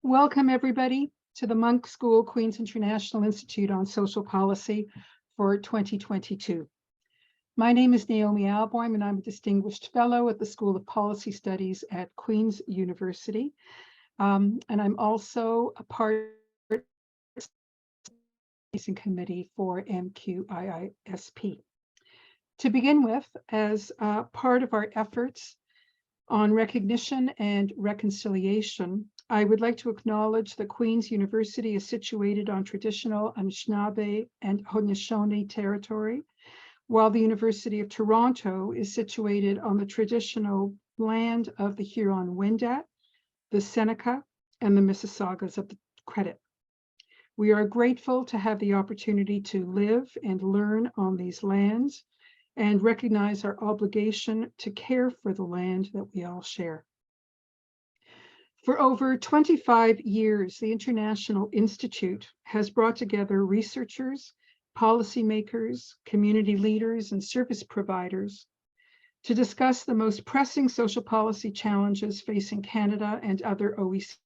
Welcome, everybody, to the Monk School Queen's International Institute on Social Policy for 2022. My name is Naomi Alboim, and I'm a Distinguished Fellow at the School of Policy Studies at Queen's University. And I'm also a part of the committee for MQIISP. To begin with, as part of our efforts on recognition and reconciliation, I would like to acknowledge that Queen's University is situated on traditional Anishinaabe and Haudenosaunee territory, while the University of Toronto is situated on the traditional land of the Huron-Wendat, the Seneca, and the Mississaugas of the Credit. We are grateful to have the opportunity to live and learn on these lands and recognize our obligation to care for the land that we all share. For over 25 years, the International Institute has brought together researchers, policymakers, community leaders, and service providers to discuss the most pressing social policy challenges facing Canada and other OECD.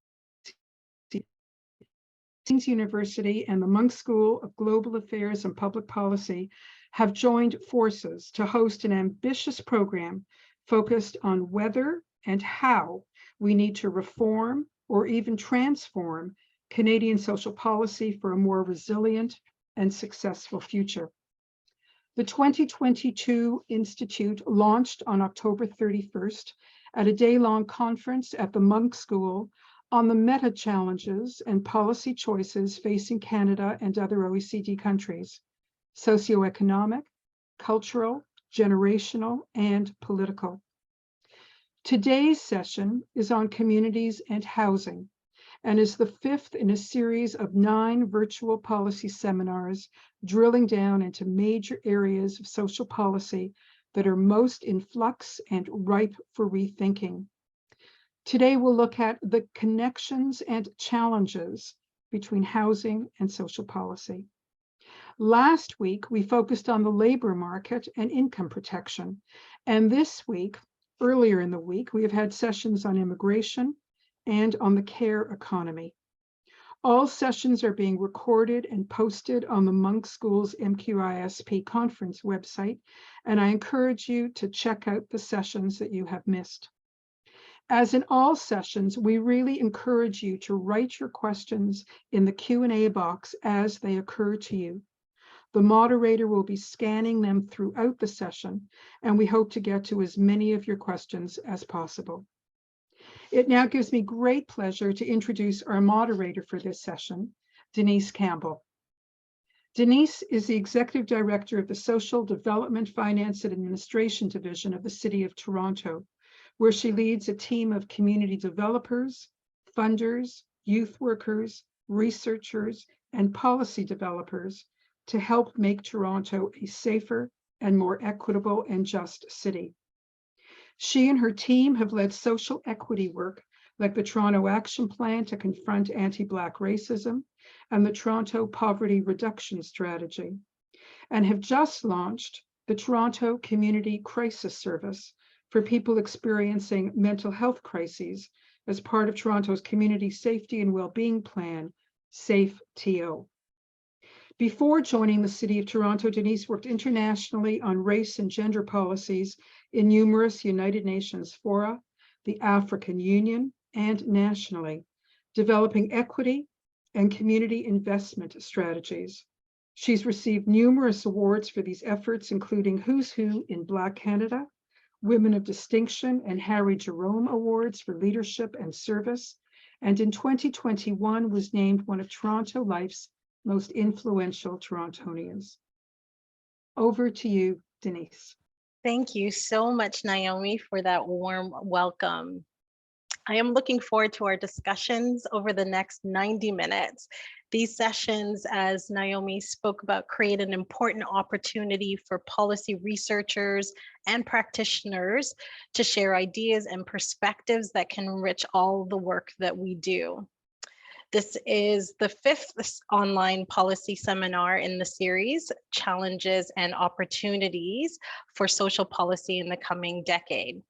Queen's University and the Monk School of Global Affairs and Public Policy have joined forces to host an ambitious program focused on whether and how we need to reform or even transform Canadian social policy for a more resilient and successful future. The 2022 Institute launched on October 31st at a day-long conference at the Monk School on the meta challenges and policy choices facing Canada and other OECD countries: socioeconomic, cultural, generational, and political. Today's session is on communities and housing and is the fifth in a series of 9 virtual policy seminars drilling down into major areas of social policy that are most in flux and ripe for rethinking. Today, we'll look at the connections and challenges between housing and social policy. Last week, we focused on the labor market and income protection. And this week, earlier in the week, we have had sessions on immigration and on the care economy. All sessions are being recorded and posted on the Monk School's MQIISP conference website, and I encourage you to check out the sessions that you have missed. As in all sessions, we really encourage you to write your questions in the Q&A box as they occur to you. The moderator will be scanning them throughout the session, and we hope to get to as many of your questions as possible. It now gives me great pleasure to introduce our moderator for this session, Denise Campbell. Denise is the Executive Director of the Social Development, Finance and Administration Division of the City of Toronto, where she leads a team of community developers, funders, youth workers, researchers, and policy developers to help make Toronto a safer and more equitable and just city. She and her team have led social equity work like the Toronto Action Plan to confront anti-Black racism and the Toronto Poverty Reduction Strategy, and have just launched the Toronto Community Crisis Service for people experiencing mental health crises as part of Toronto's Community Safety and Wellbeing Plan, SAFE-TO. Before joining the City of Toronto, Denise worked internationally on race and gender policies in numerous United Nations fora, the African Union, and nationally, developing equity and community investment strategies. She's received numerous awards for these efforts, including Who's Who in Black Canada, Women of Distinction and Harry Jerome Awards for Leadership and Service, and in 2021 was named one of Toronto Life's most influential Torontonians. Over to you, Denise. Thank you so much, Naomi, for that warm welcome. I am looking forward to our discussions over the next 90 minutes. These sessions, as Naomi spoke about, create an important opportunity for policy researchers and practitioners to share ideas and perspectives that can enrich all the work that we do. This is the 5th online policy seminar in the series, Challenges and Opportunities for Social Policy in the Coming Decade.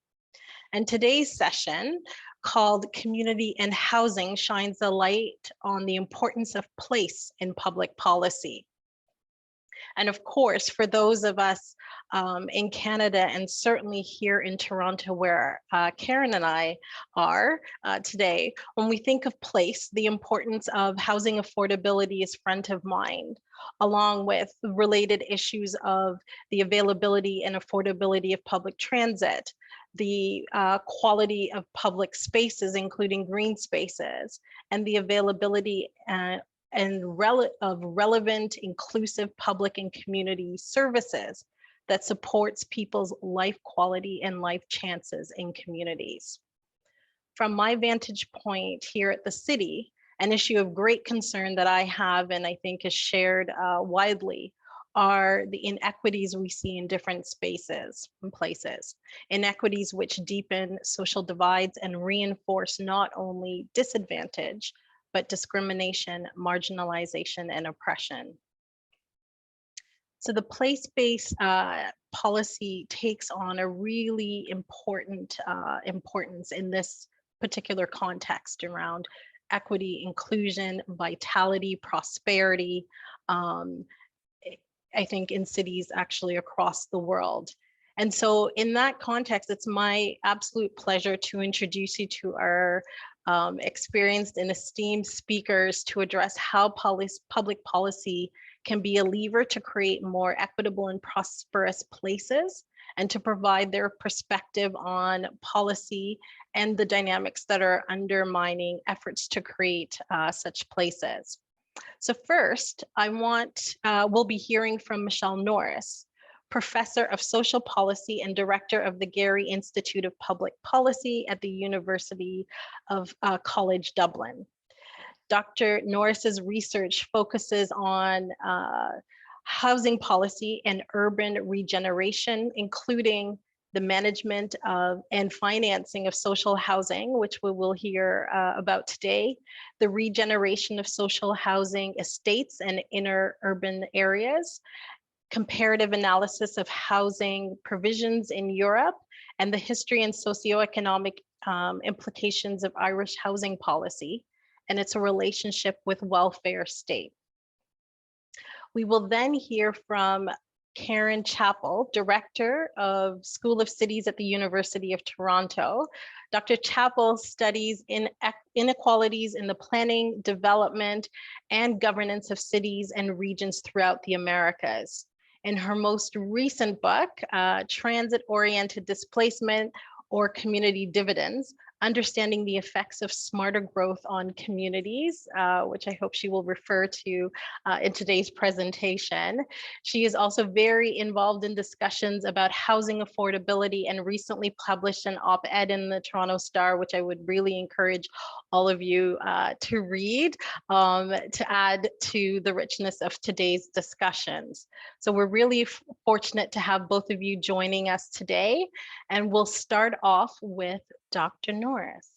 And today's session, called Community and Housing shines a light on the importance of place in public policy. And of course, for those of us in Canada and certainly here in Toronto, where Karen and I are today, when we think of place, the importance of housing affordability is front of mind, along with related issues of the availability and affordability of public transit, the quality of public spaces, including green spaces, and the availability of relevant, inclusive public and community services that supports people's life quality and life chances in communities. From my vantage point here at the city, an issue of great concern that I have and I think is shared widely are the inequities we see in different spaces and places. Inequities which deepen social divides and reinforce not only disadvantage, but discrimination, marginalization, and oppression. So the place-based policy takes on a really important importance in this particular context around equity, inclusion, vitality, prosperity, I think in cities actually across the world. And so in that context, it's my absolute pleasure to introduce you to our experienced and esteemed speakers to address how public policy can be a lever to create more equitable and prosperous places, and to provide their perspective on policy and the dynamics that are undermining efforts to create such places. So first, we'll be hearing from Michelle Norris, Professor of Social Policy and Director of the Gary Institute of Public Policy at the University of College Dublin. Dr. Norris's research focuses on housing policy and urban regeneration, including the management of and financing of social housing, which we will hear about today, the regeneration of social housing estates and inner urban areas, comparative analysis of housing provisions in Europe, and the history and socioeconomic implications of Irish housing policy and its relationship with welfare state. We will then hear from Karen Chappell, Director of School of Cities at the University of Toronto. Dr. Chappell studies inequalities in the planning, development, and governance of cities and regions throughout the Americas. In her most recent book, Transit-Oriented Displacement or Community Dividends, Understanding the Effects of Smarter Growth on Communities, which I hope she will refer to in today's presentation. She is also very involved in discussions about housing affordability and recently published an op-ed in the Toronto Star, which I would really encourage all of you to read to add to the richness of today's discussions. So we're really fortunate to have both of you joining us today, and we'll start off with Dr. Norris.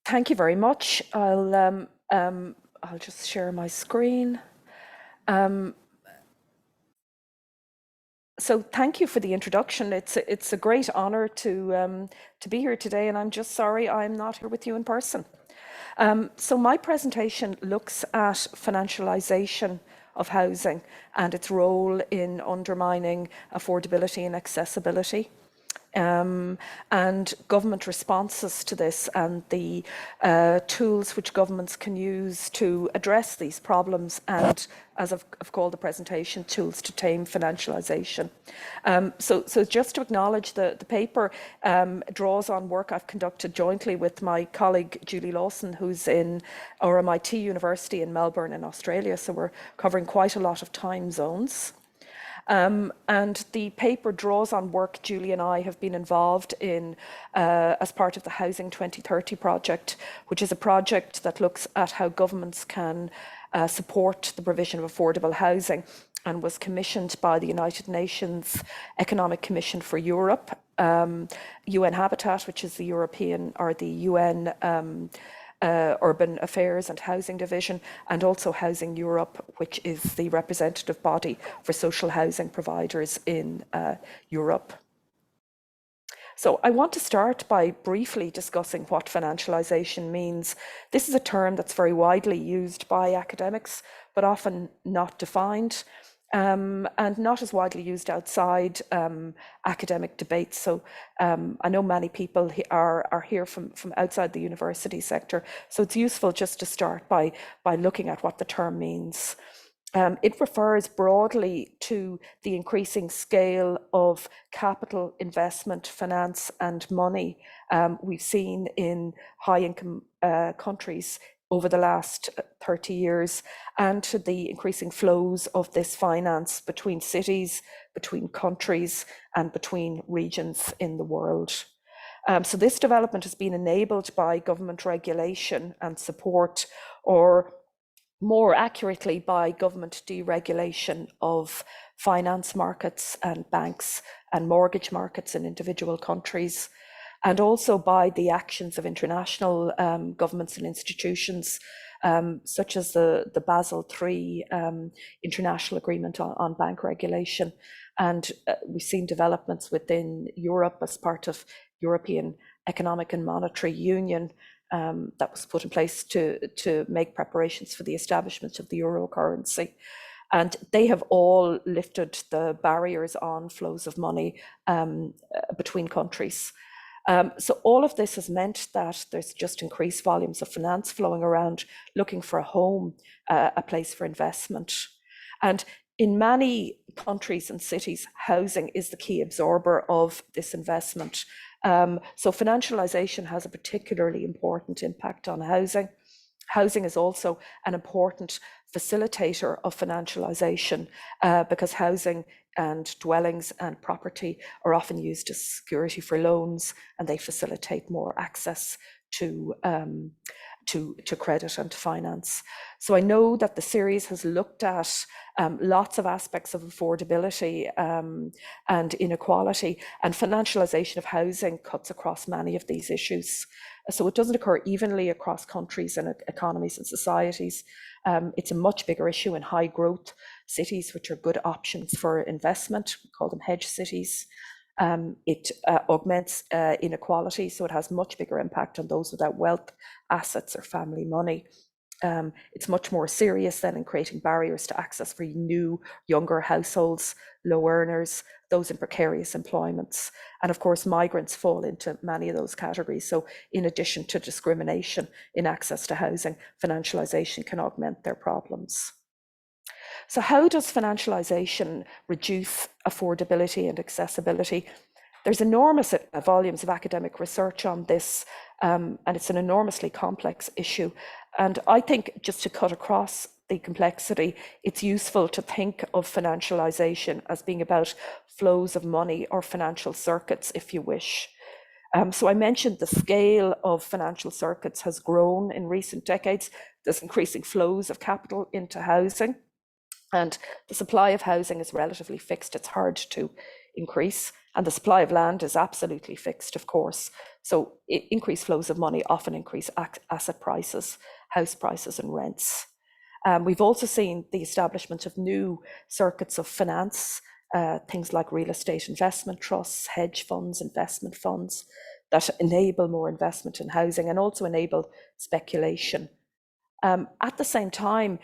Thank you very much. I'll just share my screen. So thank you for the introduction. It's a great honor to be here today, and I'm just sorry I'm not here with you in person. So my presentation looks at financialization of housing and its role in undermining affordability and accessibility, and government responses to this, and the tools which governments can use to address these problems, and, as I've called the presentation, tools to tame financialization. So just to acknowledge the paper draws on work I've conducted jointly with my colleague Julie Lawson, who's in RMIT University in Melbourne in Australia, so we're covering quite a lot of time zones. And the paper draws on work Julie and I have been involved in as part of the Housing 2030 project, which is a project that looks at how governments can support the provision of affordable housing, and was commissioned by the United Nations Economic Commission for Europe, UN Habitat, which is the European or the UN Urban Affairs and Housing Division, and also Housing Europe, which is the representative body for social housing providers in Europe. So I want to start by briefly discussing what financialization means. This is a term that's very widely used by academics, but often not defined, and not as widely used outside academic debates. So I know many people are here from outside the university sector, so it's useful just to start by looking at what the term means. It refers broadly to the increasing scale of capital investment, finance and money we've seen in high income countries over the last 30 years, and to the increasing flows of this finance between cities, between countries and between regions in the world. So this development has been enabled by government regulation and support, or more accurately by government deregulation of finance markets and banks and mortgage markets in individual countries, and also by the actions of international governments and institutions, such as the Basel III International Agreement on Bank Regulation. And we've seen developments within Europe as part of European Economic and Monetary Union that was put in place to make preparations for the establishment of the euro currency. And they have all lifted the barriers on flows of money between countries. So all of this has meant that there's just increased volumes of finance flowing around, looking for a home, a place for investment. And in many countries and cities, housing is the key absorber of this investment. So financialization has a particularly important impact on housing. Housing is also an important facilitator of financialization because housing and dwellings and property are often used as security for loans, and they facilitate more access to credit and to finance. So I know that the series has looked at lots of aspects of affordability and inequality, and financialization of housing cuts across many of these issues. So it doesn't occur evenly across countries and economies and societies. It's a much bigger issue in high growth cities, which are good options for investment. We call them hedge cities. It augments inequality, so it has much bigger impact on those without wealth, assets or family money. It's much more serious than in creating barriers to access for new, younger households, low earners, those in precarious employments. And of course, migrants fall into many of those categories. So in addition to discrimination in access to housing, financialization can augment their problems. So how does financialization reduce affordability and accessibility? There's enormous volumes of academic research on this, and it's an enormously complex issue. And I think just to cut across the complexity, it's useful to think of financialization as being about flows of money or financial circuits, if you wish. So I mentioned the scale of financial circuits has grown in recent decades. There's increasing flows of capital into housing, and the supply of housing is relatively fixed. It's hard to increase, and the supply of land is absolutely fixed, of course. So increased flows of money often increase asset prices, house prices and rents. We've also seen the establishment of new circuits of finance, things like real estate investment trusts, hedge funds, investment funds that enable more investment in housing and also enable speculation. At the same time,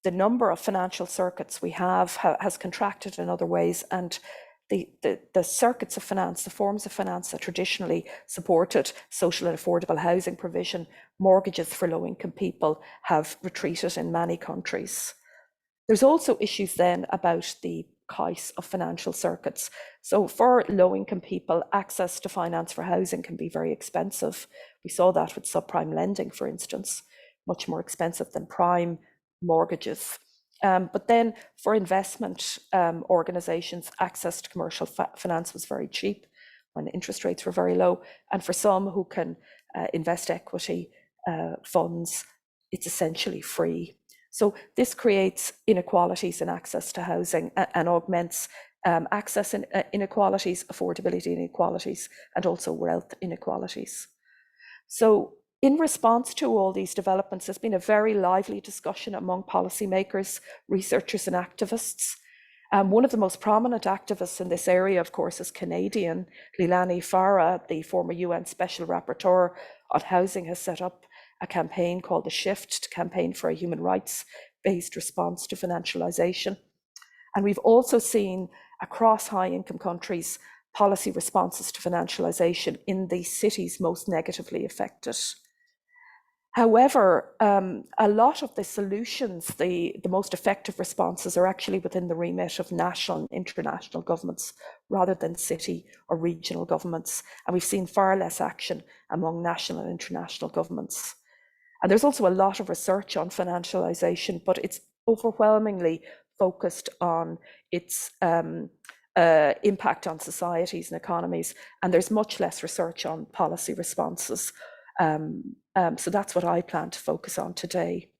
the number of financial circuits we have has contracted in other ways, and the circuits of finance, the forms of finance that traditionally supported social and affordable housing provision, mortgages for low-income people, have retreated in many countries. There's also issues then about the price of financial circuits. So for low-income people, access to finance for housing can be very expensive. We saw that with subprime lending, for instance, much more expensive than prime mortgages. But then for investment organizations, access to commercial finance was very cheap when interest rates were very low. And for some who can invest equity funds, it's essentially free. So this creates inequalities in access to housing and augments access inequalities, affordability inequalities, and also wealth inequalities. So in response to all these developments, there's been a very lively discussion among policymakers, researchers and activists. One of the most prominent activists in this area, of course, is Canadian Leilani Farah, the former UN Special Rapporteur on Housing, has set up a campaign called The Shift, to campaign for a human rights-based response to financialisation. And we've also seen across high-income countries policy responses to financialisation in the cities most negatively affected. However, a lot of the solutions, the most effective responses, are actually within the remit of national and international governments rather than city or regional governments. And we've seen far less action among national and international governments. And there's also a lot of research on financialisation, but it's overwhelmingly focused on its impact on societies and economies. And there's much less research on policy responses. So that's what I plan to focus on today.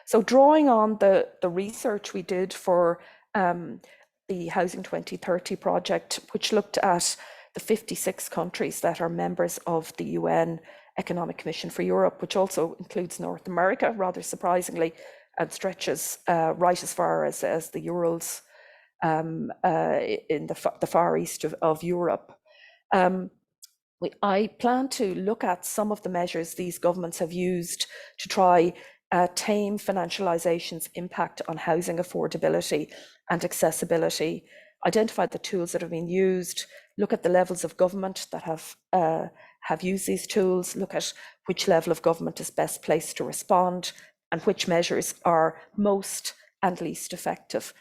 So drawing on the research we did for the Housing 2030 project, which looked at the 56 countries that are members of the UN Economic Commission for Europe, which also includes North America, rather surprisingly, and stretches right as far as the Urals in the far east of Europe. I plan to look at some of the measures these governments have used to try tame financialisation's impact on housing affordability and accessibility, identify the tools that have been used, look at the levels of government that have used these tools, look at which level of government is best placed to respond, and which measures are most and least effective,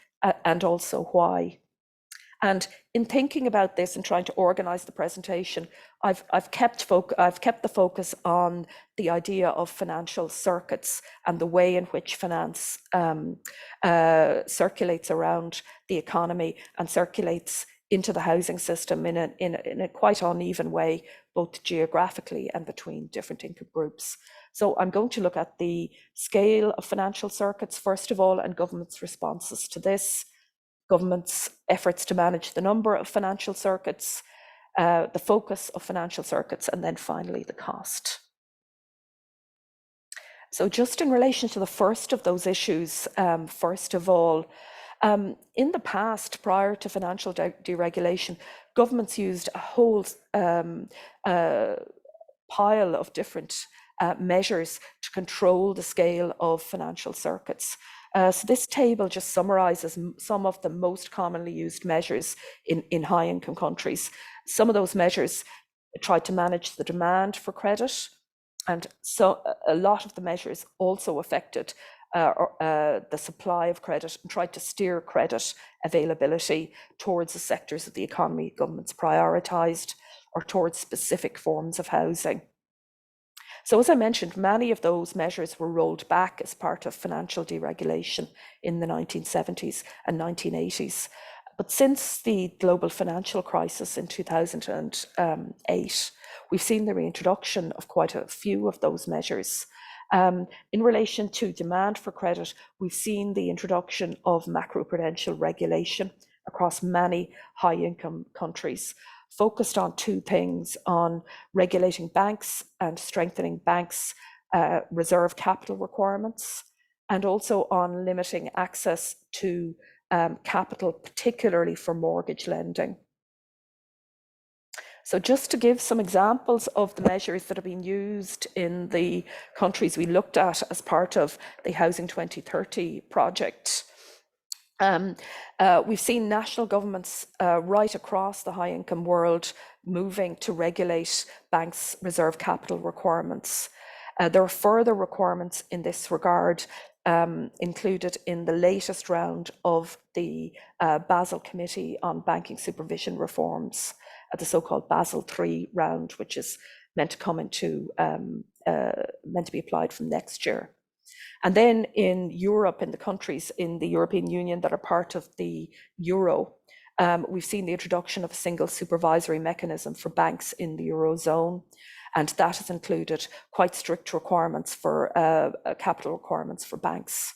and also why. And in thinking about this and trying to organise the presentation, I've kept the focus on the idea of financial circuits and the way in which finance circulates around the economy and circulates into the housing system in a quite uneven way, both geographically and between different income groups. So I'm going to look at the scale of financial circuits, first of all, and governments' responses to this, governments' efforts to manage the number of financial circuits, the focus of financial circuits, and then finally the cost. So just in relation to the first of those issues, first of all, in the past, prior to financial deregulation, governments used a whole pile of different measures to control the scale of financial circuits. So this table just summarises some of the most commonly used measures in high-income countries. Some of those measures tried to manage the demand for credit, and so a lot of the measures also affected the supply of credit and tried to steer credit availability towards the sectors of the economy governments prioritised or towards specific forms of housing. So as I mentioned, many of those measures were rolled back as part of financial deregulation in the 1970s and 1980s. But since the global financial crisis in 2008, we've seen the reintroduction of quite a few of those measures. In relation to demand for credit, we've seen the introduction of macroprudential regulation across many high-income countries, focused on two things: on regulating banks and strengthening banks' reserve capital requirements, and also on limiting access to capital, particularly for mortgage lending. So just to give some examples of the measures that have been used in the countries we looked at as part of the Housing 2030 project. We've seen national governments right across the high-income world moving to regulate banks' reserve capital requirements. There are further requirements in this regard included in the latest round of the Basel Committee on Banking Supervision Reforms, the so-called Basel III round, which is meant to come into meant to be applied from next year. And then in Europe, in the countries in the European Union that are part of the euro, we've seen the introduction of a single supervisory mechanism for banks in the eurozone, and that has included quite strict requirements for capital requirements for banks.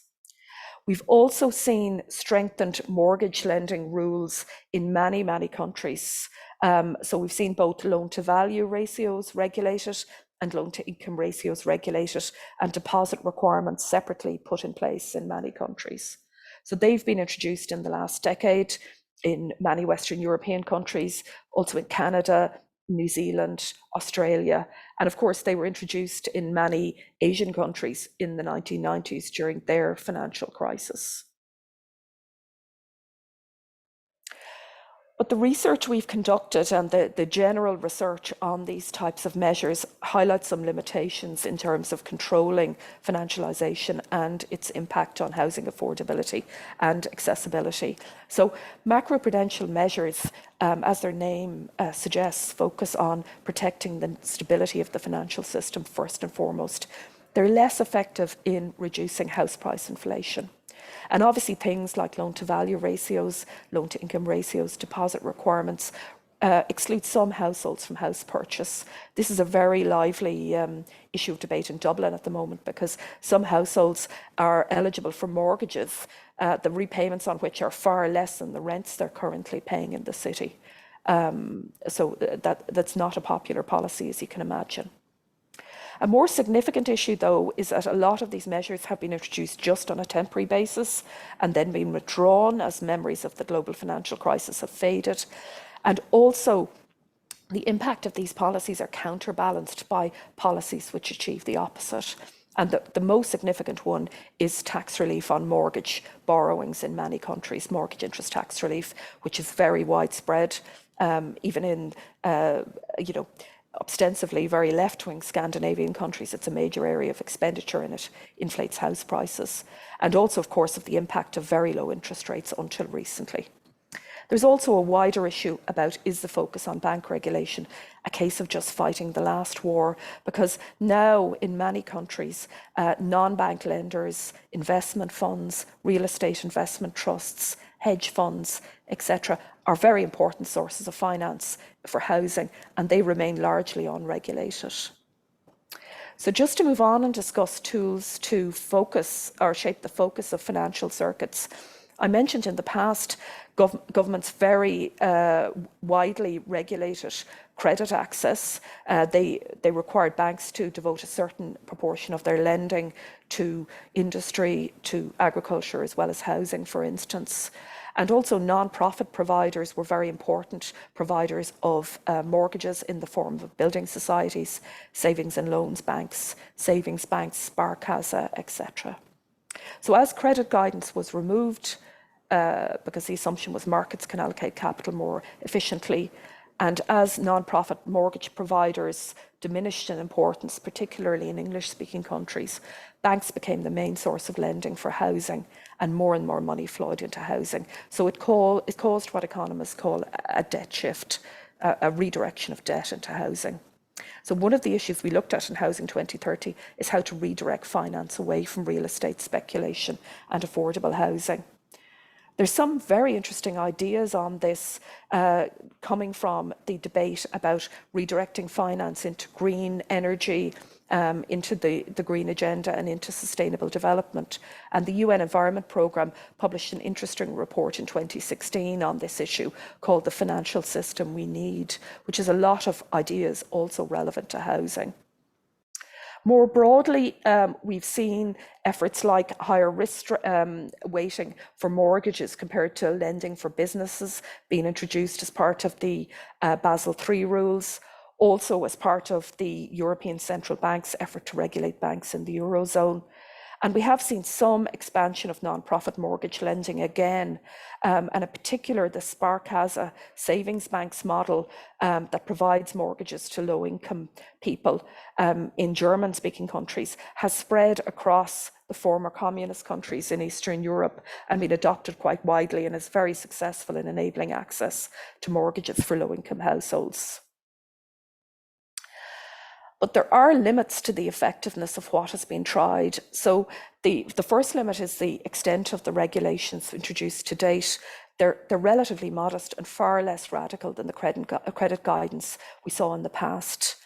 We've also seen strengthened mortgage lending rules in many, many countries. So we've seen both loan-to-value ratios regulated and loan-to-income ratios regulated, and deposit requirements separately put in place in many countries. So they've been introduced in the last decade in many Western European countries, also in Canada, New Zealand, Australia, and of course they were introduced in many Asian countries in the 1990s during their financial crisis. But the research we've conducted and the general research on these types of measures highlights some limitations in terms of controlling financialisation and its impact on housing affordability and accessibility. So macroprudential measures, as their name suggests, focus on protecting the stability of the financial system first and foremost. They're less effective in reducing house price inflation. And obviously things like loan-to-value ratios, loan-to-income ratios, deposit requirements exclude some households from house purchase. This is a very lively issue of debate in Dublin at the moment because some households are eligible for mortgages, the repayments on which are far less than the rents they're currently paying in the city. So that's not a popular policy, as you can imagine. A more significant issue, though, is that a lot of these measures have been introduced just on a temporary basis and then been withdrawn as memories of the global financial crisis have faded. And also, the impact of these policies are counterbalanced by policies which achieve the opposite. And the most significant one is tax relief on mortgage borrowings in many countries, mortgage interest tax relief, which is very widespread, even in, ostensibly very left-wing Scandinavian countries. It's a major area of expenditure and it inflates house prices. And also, of course, of the impact of very low interest rates until recently. There's also a wider issue about, is the focus on bank regulation a case of just fighting the last war? Because now in many countries, non-bank lenders, investment funds, real estate investment trusts, hedge funds, etc., are very important sources of finance for housing, and they remain largely unregulated. So just to move on and discuss tools to focus or shape the focus of financial circuits, I mentioned in the past governments very widely regulated credit access. They required banks to devote a certain proportion of their lending to industry, to agriculture, as well as housing, for instance. And also non-profit providers were very important providers of mortgages in the form of building societies, savings and loans banks, savings banks, Sparkasse, etc. So as credit guidance was removed, because the assumption was markets can allocate capital more efficiently, and as non-profit mortgage providers diminished in importance, particularly in English-speaking countries, banks became the main source of lending for housing, and more money flowed into housing. So it caused what economists call a debt shift, a redirection of debt into housing. So one of the issues we looked at in Housing 2030 is how to redirect finance away from real estate speculation and affordable housing. There's some very interesting ideas on this coming from the debate about redirecting finance into green energy, into the green agenda and into sustainable development. And the UN Environment Programme published an interesting report in 2016 on this issue called The Financial System We Need, which has a lot of ideas also relevant to housing. More broadly, we've seen efforts like higher risk weighting for mortgages compared to lending for businesses being introduced as part of the Basel III rules, also as part of the European Central Bank's effort to regulate banks in the Eurozone. And we have seen some expansion of non-profit mortgage lending again, and in particular the Sparkasse savings banks model that provides mortgages to low-income people in German-speaking countries has spread across the former communist countries in Eastern Europe and been adopted quite widely and is very successful in enabling access to mortgages for low-income households. But there are limits to the effectiveness of what has been tried. So the first limit is the extent of the regulations introduced to date. They're relatively modest and far less radical than the credit guidance we saw in the past.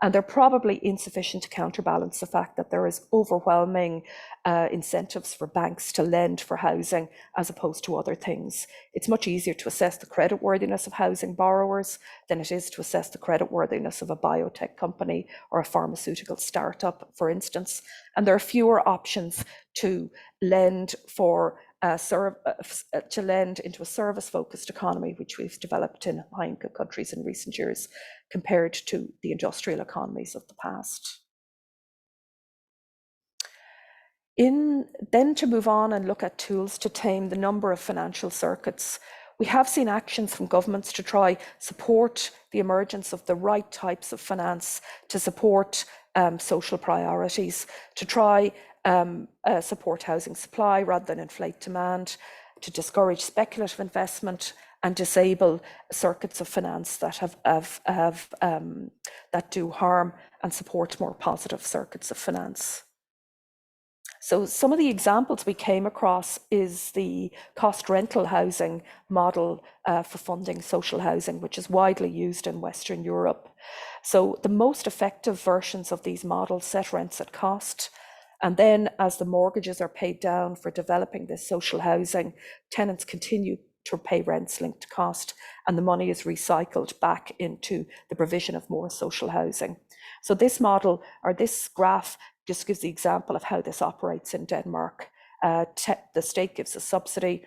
And they're probably insufficient to counterbalance the fact that there is overwhelming incentives for banks to lend for housing as opposed to other things. It's much easier to assess the creditworthiness of housing borrowers than it is to assess the creditworthiness of a biotech company or a pharmaceutical startup, for instance. And there are fewer options to lend for to lend into a service-focused economy, which we've developed in high-income countries in recent years, compared to the industrial economies of the past. Then to move on and look at tools to tame the number of financial circuits, we have seen actions from governments to try support the emergence of the right types of finance to support social priorities, to try support housing supply rather than inflate demand, to discourage speculative investment and disable circuits of finance that that do harm and support more positive circuits of finance. So some of the examples we came across is the cost rental housing model for funding social housing, which is widely used in Western Europe. So the most effective versions of these models set rents at cost. And then as the mortgages are paid down for developing this social housing, tenants continue to pay rents linked to cost, and the money is recycled back into the provision of more social housing. So this model, or this graph, just gives the example of how this operates in Denmark. The state gives a subsidy,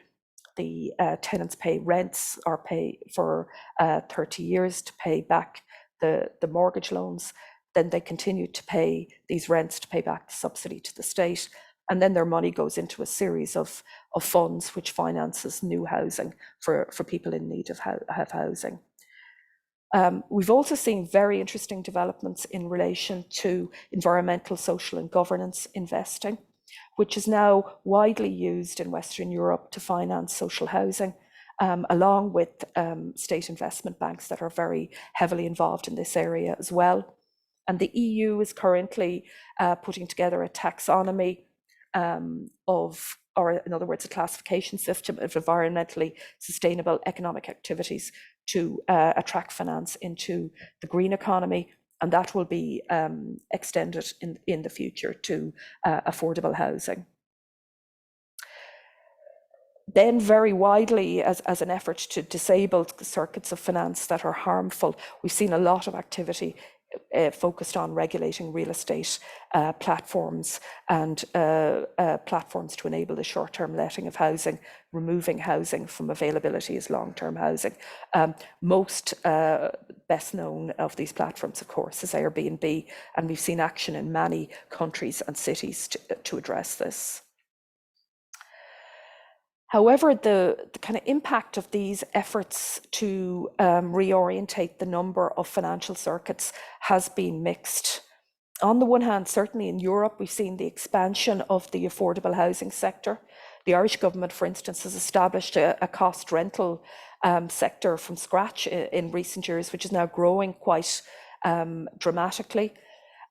the tenants pay rents or pay for 30 years to pay back the mortgage loans. Then they continue to pay these rents to pay back the subsidy to the state. And then their money goes into a series of funds which finances new housing for people in need of housing. We've also seen very interesting developments in relation to environmental, social and governance investing, which is now widely used in Western Europe to finance social housing, along with state investment banks that are very heavily involved in this area as well. And the EU is currently putting together a taxonomy or in other words, a classification system of environmentally sustainable economic activities to attract finance into the green economy. And that will be extended in the future to affordable housing. Then very widely, as an effort to disable circuits of finance that are harmful, we've seen a lot of activity focused on regulating real estate platforms and platforms to enable the short-term letting of housing, removing housing from availability as long-term housing. Most best known of these platforms, of course, is Airbnb, and we've seen action in many countries and cities to address this. However, the kind of impact of these efforts to reorientate the number of financial circuits has been mixed. On the one hand, certainly in Europe, we've seen the expansion of the affordable housing sector. The Irish government, for instance, has established a cost rental sector from scratch in recent years, which is now growing quite dramatically.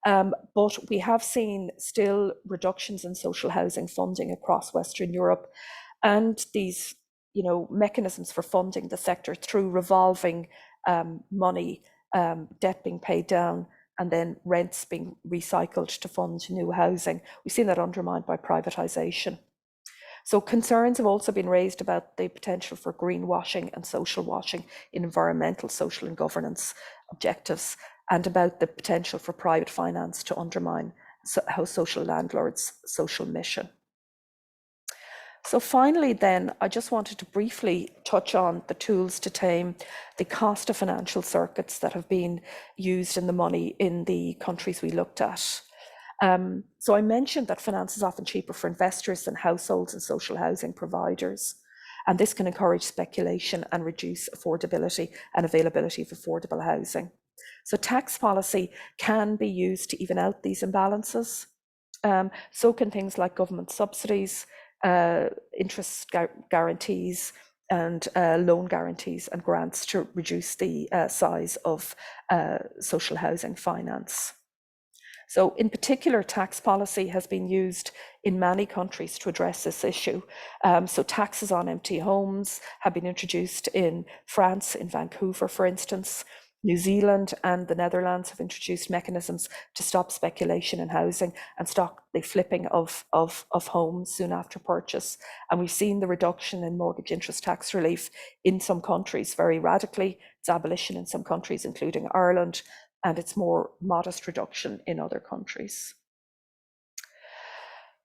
But we have seen still reductions in social housing funding across Western Europe. And these, mechanisms for funding the sector through revolving money, debt being paid down, and then rents being recycled to fund new housing. We've seen that undermined by privatisation. So concerns have also been raised about the potential for greenwashing and social washing in environmental, social and governance objectives, and about the potential for private finance to undermine how social landlords' social mission. So finally then, I just wanted to briefly touch on the tools to tame the cost of financial circuits that have been used in the money in the countries we looked at. So I mentioned that finance is often cheaper for investors than households and social housing providers. And this can encourage speculation and reduce affordability and availability of affordable housing. So tax policy can be used to even out these imbalances. So can things like government subsidies, interest guarantees and loan guarantees and grants to reduce the size of social housing finance. So in particular, tax policy has been used in many countries to address this issue. So taxes on empty homes have been introduced in France, in Vancouver, for instance. New Zealand and the Netherlands have introduced mechanisms to stop speculation in housing and stop the flipping of homes soon after purchase. And we've seen the reduction in mortgage interest tax relief in some countries very radically. Its abolition in some countries, including Ireland, and its more modest reduction in other countries.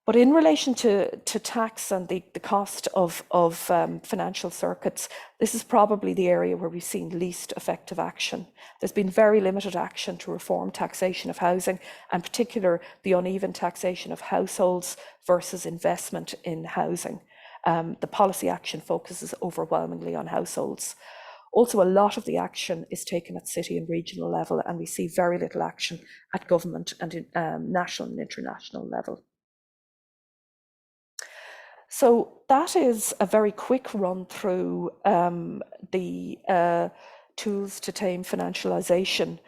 But in relation to tax and the cost of financial circuits, this is probably the area where we've seen least effective action. There's been very limited action to reform taxation of housing, and in particular the uneven taxation of households versus investment in housing. The policy action focuses overwhelmingly on households. Also, a lot of the action is taken at city and regional level, and we see very little action at government and national and international level. So that is a very quick run through the tools to tame financialisation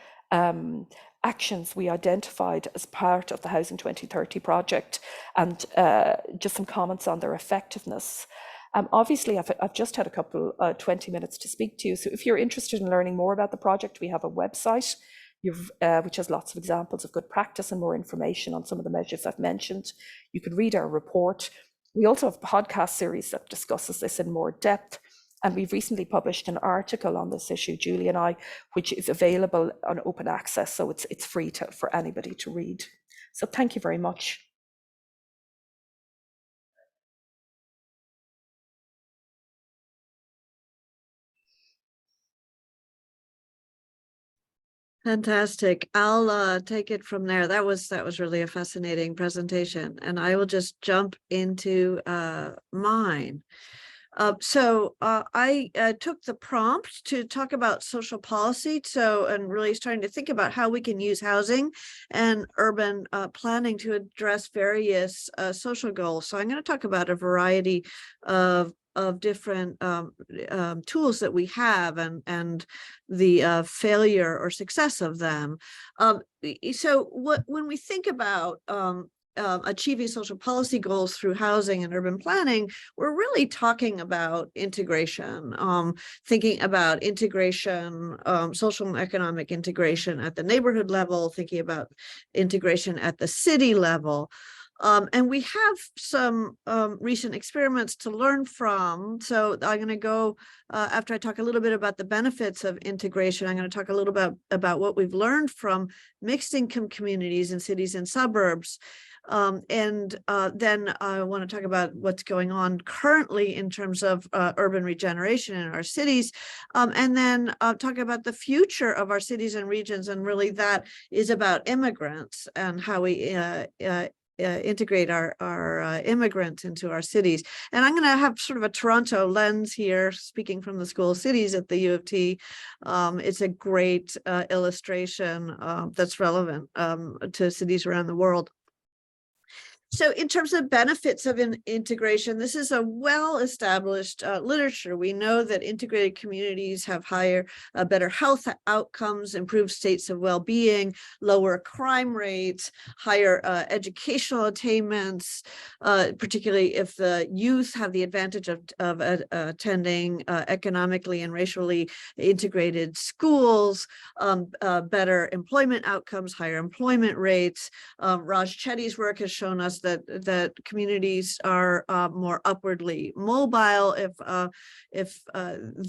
actions we identified as part of the Housing 2030 project, and just some comments on their effectiveness. Obviously, I've just had a couple 20 minutes to speak to you. So if you're interested in learning more about the project, we have a website which has lots of examples of good practice and more information on some of the measures I've mentioned. You can read our report. We also have a podcast series that discusses this in more depth. And we've recently published an article on this issue, Julie and I, which is available on open access. So it's free for anybody to read. So thank you very much. Fantastic. I'll take it from there. That was really a fascinating presentation, and I will just jump into mine. So I took the prompt to talk about social policy, and really starting to think about how we can use housing and urban planning to address various social goals. So I'm going to talk about a variety of different tools that we have and the failure or success of them. So when we think about achieving social policy goals through housing and urban planning, we're really talking about integration, thinking about integration, social and economic integration at the neighborhood level, thinking about integration at the city level. And we have some recent experiments to learn from. So I'm going to go, after I talk a little bit about the benefits of integration, I'm going to talk a little bit about what we've learned from mixed income communities in cities and suburbs. And then I want to talk about what's going on currently in terms of urban regeneration in our cities, and then talk about the future of our cities and regions. And really that is about immigrants and how we integrate our immigrants into our cities. And I'm going to have sort of a Toronto lens here, speaking from the School of Cities at the U of T. It's a great illustration that's relevant to cities around the world. So in terms of benefits of integration, this is a well-established literature. We know that integrated communities have better health outcomes, improved states of well-being, lower crime rates, higher educational attainments, particularly if the youth have the advantage of attending economically and racially integrated schools, better employment outcomes, higher employment rates. Raj Chetty's work has shown us that communities are more upwardly mobile if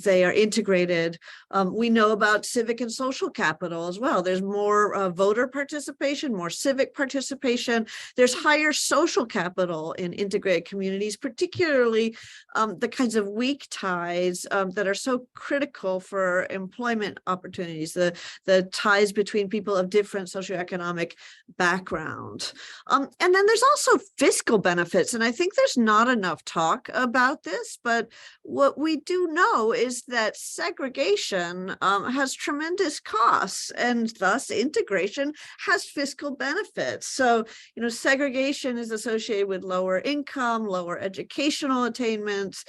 they are integrated. We know about civic and social capital as well. There's more voter participation, more civic participation. There's higher social capital in integrated communities, particularly the kinds of weak ties that are so critical for employment opportunities, the ties between people of different socioeconomic background. And then there's also fiscal benefits, and I think there's not enough talk about this, but what we do know is that segregation has tremendous costs, and thus integration has fiscal benefits. So, segregation is associated with lower income, lower educational attainments,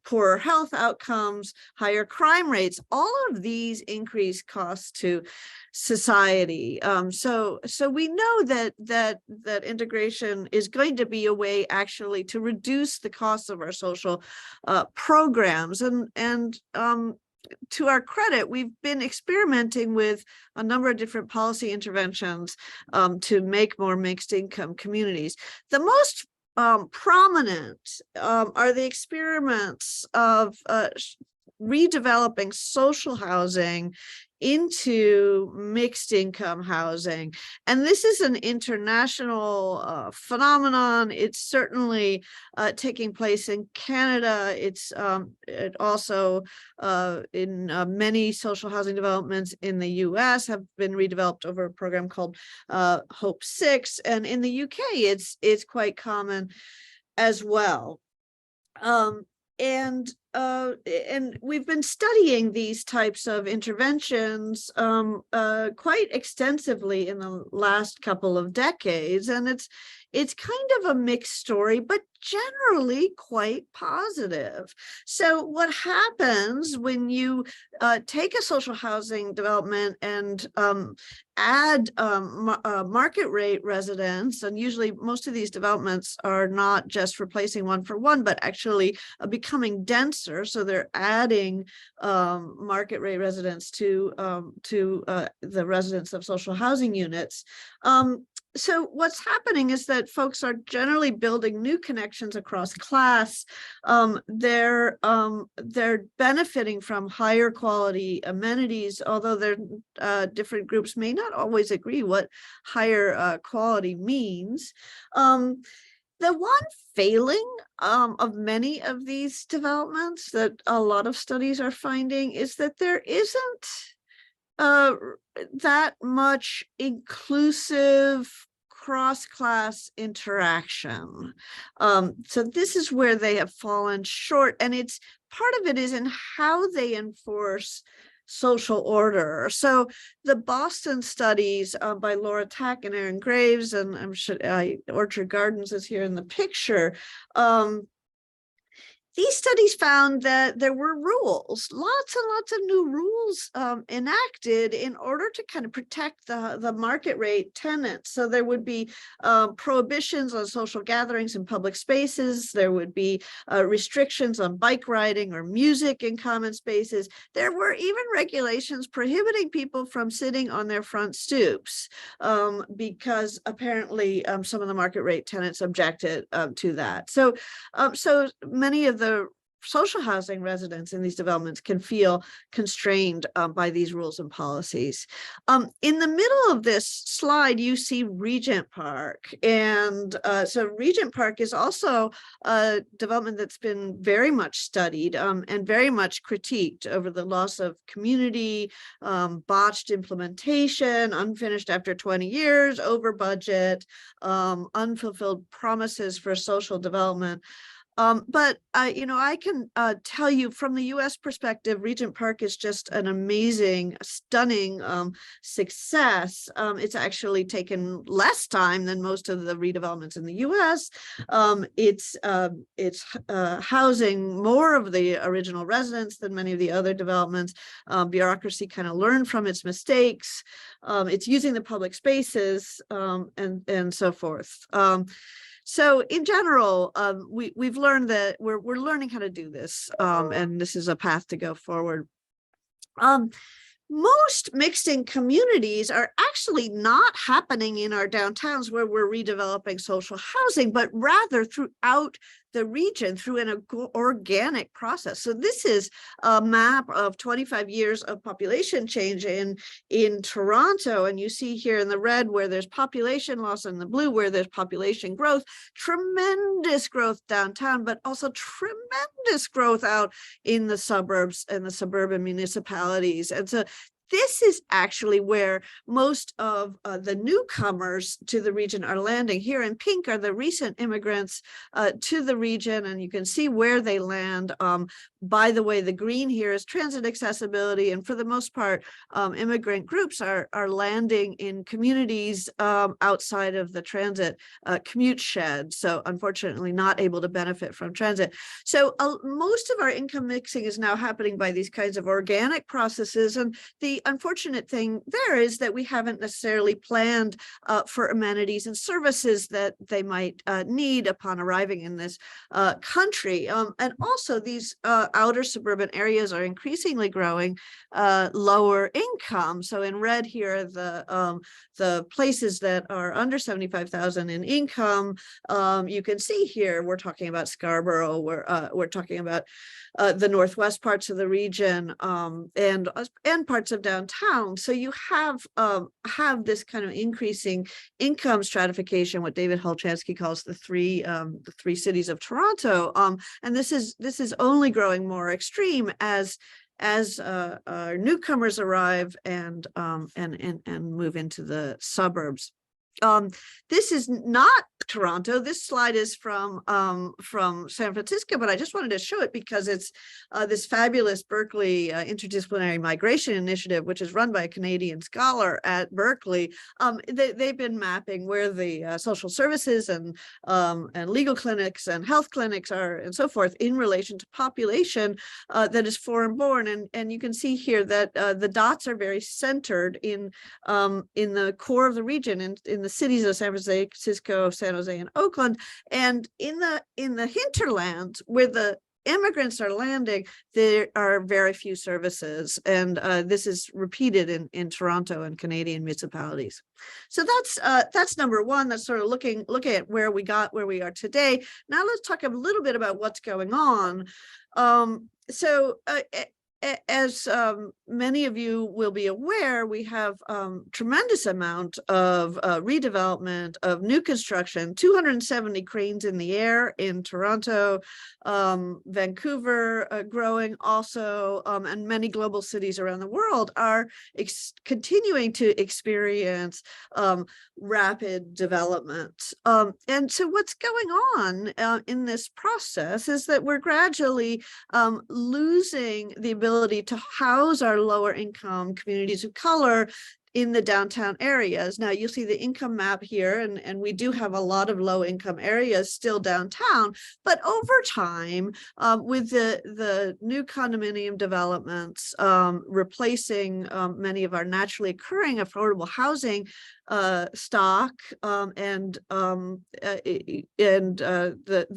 poorer health outcomes, higher crime rates. All of these increase costs to society. So we know that integration is going to be a way actually to reduce the costs of our social programs. And to our credit, we've been experimenting with a number of different policy interventions to make more mixed income communities. The most prominent are the experiments of redeveloping social housing into mixed income housing. And this is an international phenomenon. It's certainly taking place in Canada. It's it also in many social housing developments in the US have been redeveloped over a program called Hope 6. And in the UK, it's quite common as well. And we've been studying these types of interventions quite extensively in the last couple of decades, and it's kind of a mixed story, but generally quite positive. So what happens when you take a social housing development and add market rate residents, and usually most of these developments are not just replacing one for one, but actually becoming denser. So they're adding market rate residents to the residents of social housing units. So what's happening is that folks are generally building new connections across class. They're benefiting from higher quality amenities, although different groups may not always agree what higher quality means. The one failing of many of these developments that a lot of studies are finding is that there isn't that much inclusive cross-class interaction. So this is where they have fallen short, and it's part of it is in how they enforce social order. So the Boston studies by Laura Tack and Aaron Graves, and I'm sure Orchard Gardens is here in the picture. These studies found that there were rules, lots and lots of new rules enacted in order to kind of protect the market rate tenants. So there would be prohibitions on social gatherings in public spaces. There would be restrictions on bike riding or music in common spaces. There were even regulations prohibiting people from sitting on their front stoops because apparently some of the market rate tenants objected to that. So many of the social housing residents in these developments can feel constrained by these rules and policies. In the middle of this slide, you see Regent Park. And so Regent Park is also a development that's been very much studied and very much critiqued over the loss of community, botched implementation, unfinished after 20 years, over budget, unfulfilled promises for social development. But I can tell you from the US perspective, Regent Park is just an amazing, stunning success. It's actually taken less time than most of the redevelopments in the US. It's housing more of the original residents than many of the other developments. Bureaucracy kind of learned from its mistakes. It's using the public spaces and so forth. So in general, we've learned that we're learning how to do this, and this is a path to go forward. Most mixed-in communities are actually not happening in our downtowns where we're redeveloping social housing, but rather throughout the region through an organic process. So this is a map of 25 years of population change in Toronto. And you see here in the red where there's population loss, and the blue where there's population growth, tremendous growth downtown, but also tremendous growth out in the suburbs and the suburban municipalities. And so this is actually where most of the newcomers to the region are landing. Here in pink are the recent immigrants to the region, and you can see where they land. By the way, the green here is transit accessibility, and for the most part, immigrant groups are landing in communities outside of the transit commute shed, so unfortunately not able to benefit from transit. So most of our income mixing is now happening by these kinds of organic processes, and the unfortunate thing there is that we haven't necessarily planned for amenities and services that they might need upon arriving in this country. And also these outer suburban areas are increasingly growing lower income. So in red here are the places that are under 75,000 in income. You can see here we're talking about Scarborough, we're talking about the northwest parts of the region, and parts of downtown. So you have this kind of increasing income stratification, what David Holchansky calls the three cities of Toronto. And this is only growing more extreme as newcomers arrive and move into the suburbs. This is not Toronto. This slide is from San Francisco, but I just wanted to show it because it's this fabulous Berkeley interdisciplinary migration initiative, which is run by a Canadian scholar at Berkeley. They've been mapping where the social services and legal clinics and health clinics are and so forth in relation to population that is foreign born. And you can see here that the dots are very centered in the core of the region, in the cities of San Francisco, San Jose, and Oakland, and in the hinterlands where the immigrants are landing, there are very few services, and this is repeated in Toronto and Canadian municipalities. So that's number one. That's sort of looking at where we are today. Now let's talk a little bit about what's going on. As many of you will be aware, we have tremendous amount of redevelopment, of new construction, 270 cranes in the air in Toronto, Vancouver growing also, and many global cities around the world are continuing to experience rapid development. And so what's going on in this process is that we're gradually losing the ability to house our lower income communities of color in the downtown areas. Now you'll see the income map here, and we do have a lot of low income areas still downtown, but over time, with the new condominium developments replacing many of our naturally occurring affordable housing stock, and the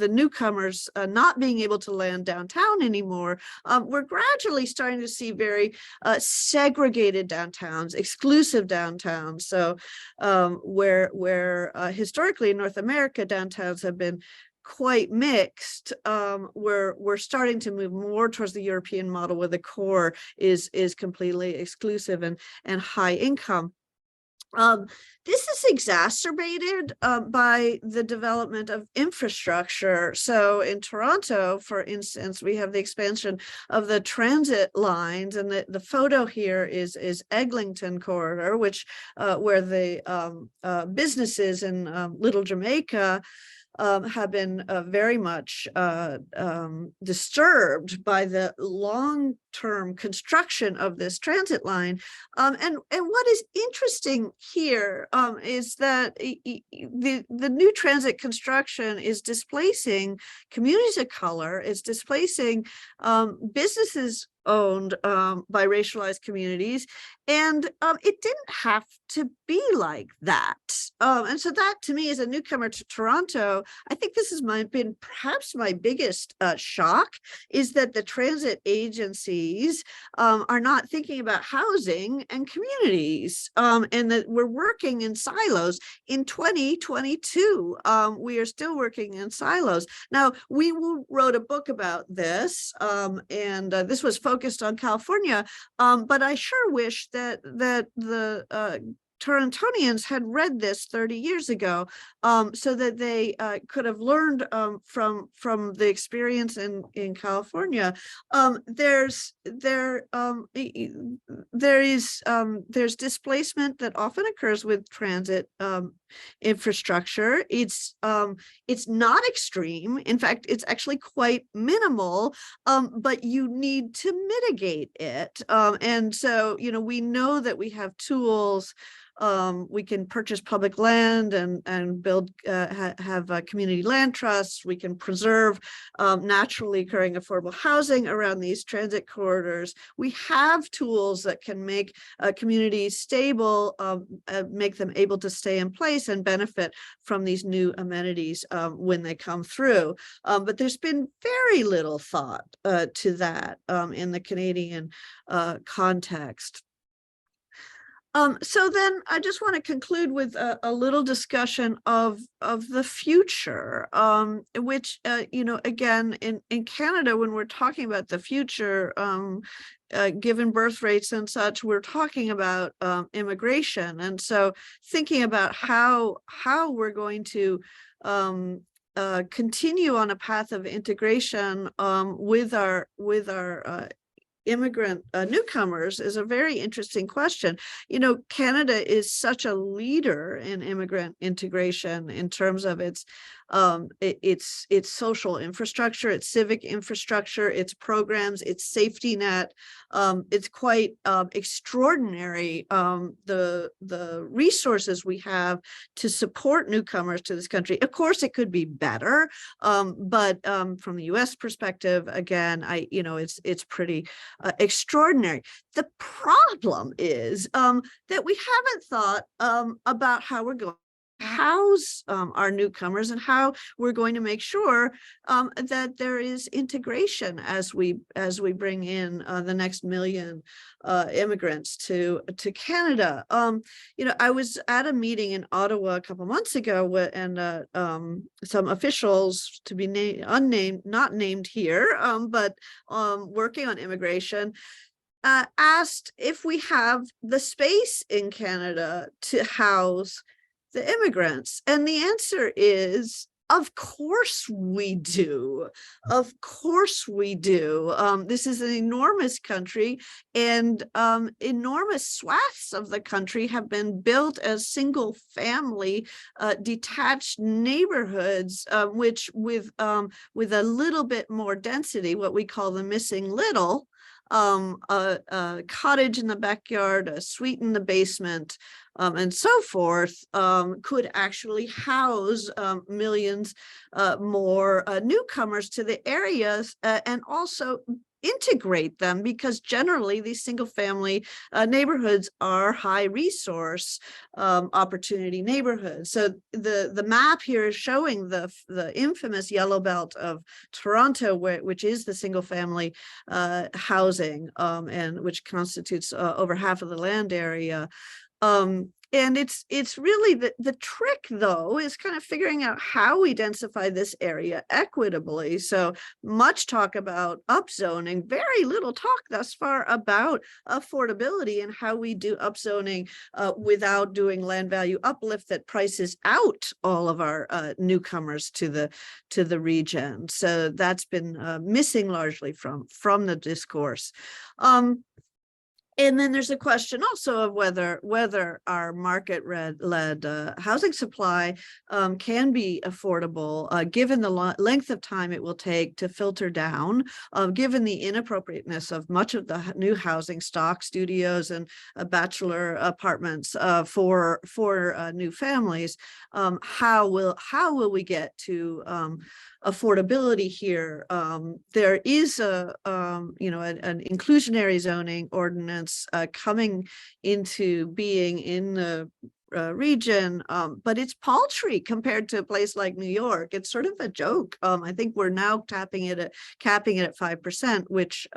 newcomers not being able to land downtown anymore, we're gradually starting to see very segregated downtowns, exclusive downtowns. So where historically in North America downtowns have been quite mixed, we're starting to move more towards the European model, where the core is completely exclusive and high income. This is exacerbated by the development of infrastructure. So in Toronto, for instance, we have the expansion of the transit lines, and the photo here is Eglinton corridor, which where the businesses in Little Jamaica have been very much disturbed by the long-term construction of this transit line. And what is interesting here is that the new transit construction is displacing communities of color, is displacing businesses owned by racialized communities, and it didn't have to be like that. And so that, to me, as a newcomer to Toronto, I think this has been perhaps my biggest shock, is that the transit agencies are not thinking about housing and communities, and that we're working in silos. In 2022, we are still working in silos. Now, we wrote a book about this, and this was focused on California, but I sure wish that the Torontonians had read this 30 years ago, so that they could have learned from the experience in California. There's displacement that often occurs with transit infrastructure. It's not extreme. In fact, it's actually quite minimal, but you need to mitigate it. And so, we know that we have tools. We can purchase public land and build, have community land trusts. We can preserve naturally occurring affordable housing around these transit corridors. We have tools that can make communities stable, make them able to stay in place and benefit from these new amenities when they come through. But there's been very little thought to that in the Canadian context. So then I just want to conclude with a little discussion of the future, which, again, in Canada, when we're talking about the future, given birth rates and such, we're talking about immigration. And so thinking about how we're going to continue on a path of integration with our immigrant newcomers is a very interesting question. Canada is such a leader in immigrant integration in terms of its social infrastructure, its civic infrastructure, its programs, its safety net. It's quite extraordinary, the resources we have to support newcomers to this country. Of course, it could be better, but from the U.S. perspective, again, it's pretty extraordinary. The problem is that we haven't thought about how we're going to house our newcomers and how we're going to make sure that there is integration as we bring in the next million immigrants to Canada. I was at a meeting in Ottawa a couple months ago, and some officials, to be not named here, but working on immigration, asked if we have the space in Canada to house the immigrants. And the answer is, of course we do. Of course we do. This is an enormous country, and enormous swaths of the country have been built as single family detached neighborhoods, which with a little bit more density, what we call the missing little, a cottage in the backyard, a suite in the basement, and so forth, could actually house millions more newcomers to the areas, and also integrate them, because generally these single family neighborhoods are high resource opportunity neighborhoods. So the map here is showing the infamous yellow belt of Toronto, which is the single family housing, and which constitutes over half of the land area. And it's really the trick, though, is kind of figuring out how we densify this area equitably. So much talk about upzoning, very little talk thus far about affordability and how we do upzoning without doing land value uplift that prices out all of our newcomers to the region. So that's been missing largely from the discourse. And then there's a question also of whether our market-led housing supply can be affordable, given the length of time it will take to filter down, given the inappropriateness of much of the new housing stock, studios and bachelor apartments for new families. How will we get to affordability here? There is an inclusionary zoning ordinance coming into being in the region, but it's paltry compared to a place like New York. It's sort of a joke. I think we're now capping it at 5%, which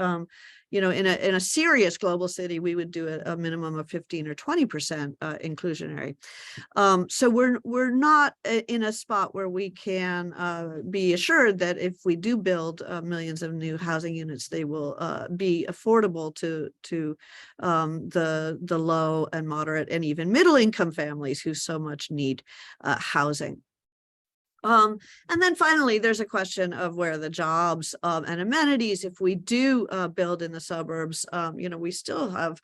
in a serious global city, we would do a minimum of 15 or 20% inclusionary. So we're not in a spot where we can be assured that if we do build millions of new housing units, they will be affordable to the low and moderate and even middle income families who so much need housing. And then finally, there's a question of where the jobs and amenities, if we do build in the suburbs, we still have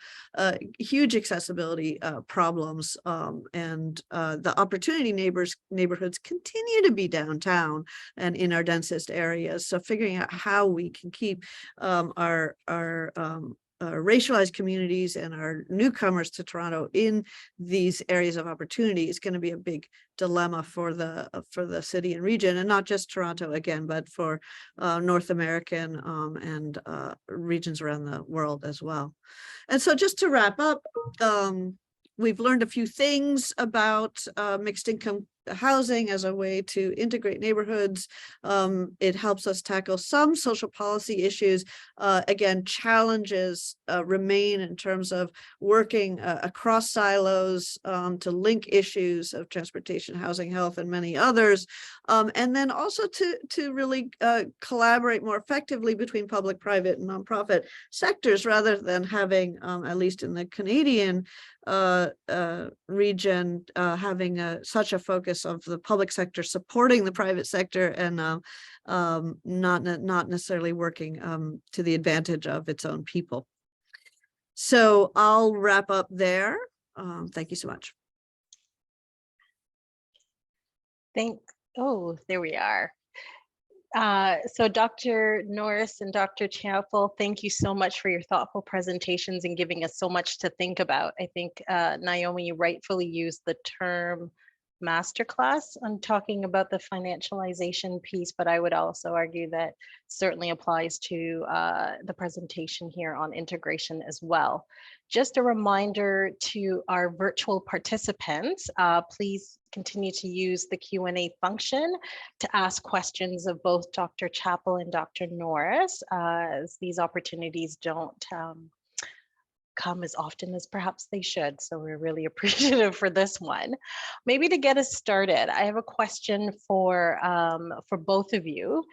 huge accessibility problems, and the opportunity neighborhoods continue to be downtown and in our densest areas. So figuring out how we can keep our racialized communities and our newcomers to Toronto in these areas of opportunity is going to be a big dilemma for the city and region, and not just Toronto again, but for North American and regions around the world as well. And so just to wrap up, we've learned a few things about mixed income housing as a way to integrate neighborhoods. It helps us tackle some social policy issues. Again, challenges remain in terms of working across silos to link issues of transportation, housing, health, and many others. And then also to really collaborate more effectively between public, private, and nonprofit sectors, rather than having, at least in the Canadian region, having such a focus of the public sector supporting the private sector and not necessarily working to the advantage of its own people. So I'll wrap up there. Thank you so much. Oh, there we are. So Dr. Norris and Dr. Chappell, thank you so much for your thoughtful presentations and giving us so much to think about. I think Naomi, you rightfully used the term masterclass on talking about the financialization piece, but I would also argue that certainly applies to the presentation here on integration as well. Just a reminder to our virtual participants, please continue to use the Q&A function to ask questions of both Dr. Chappell and Dr. Norris, as these opportunities don't come as often as perhaps they should. So we're really appreciative for this one. Maybe to get us started, I have a question for both of you.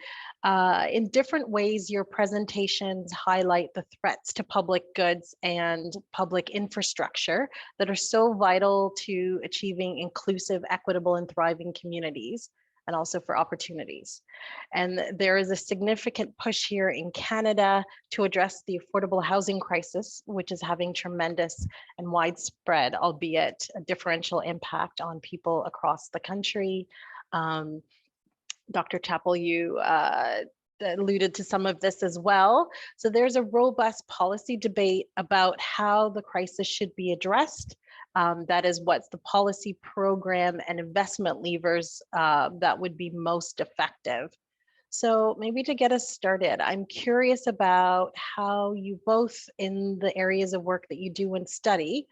In different ways, your presentations highlight the threats to public goods and public infrastructure that are so vital to achieving inclusive, equitable, and thriving communities, and also for opportunities. And there is a significant push here in Canada to address the affordable housing crisis, which is having tremendous and widespread, albeit a differential impact on people across the country. Dr. Chappell, you alluded to some of this as well. So there's a robust policy debate about how the crisis should be addressed. That is, what's the policy program and investment levers that would be most effective. So maybe to get us started, I'm curious about how you both, in the areas of work that you do and study,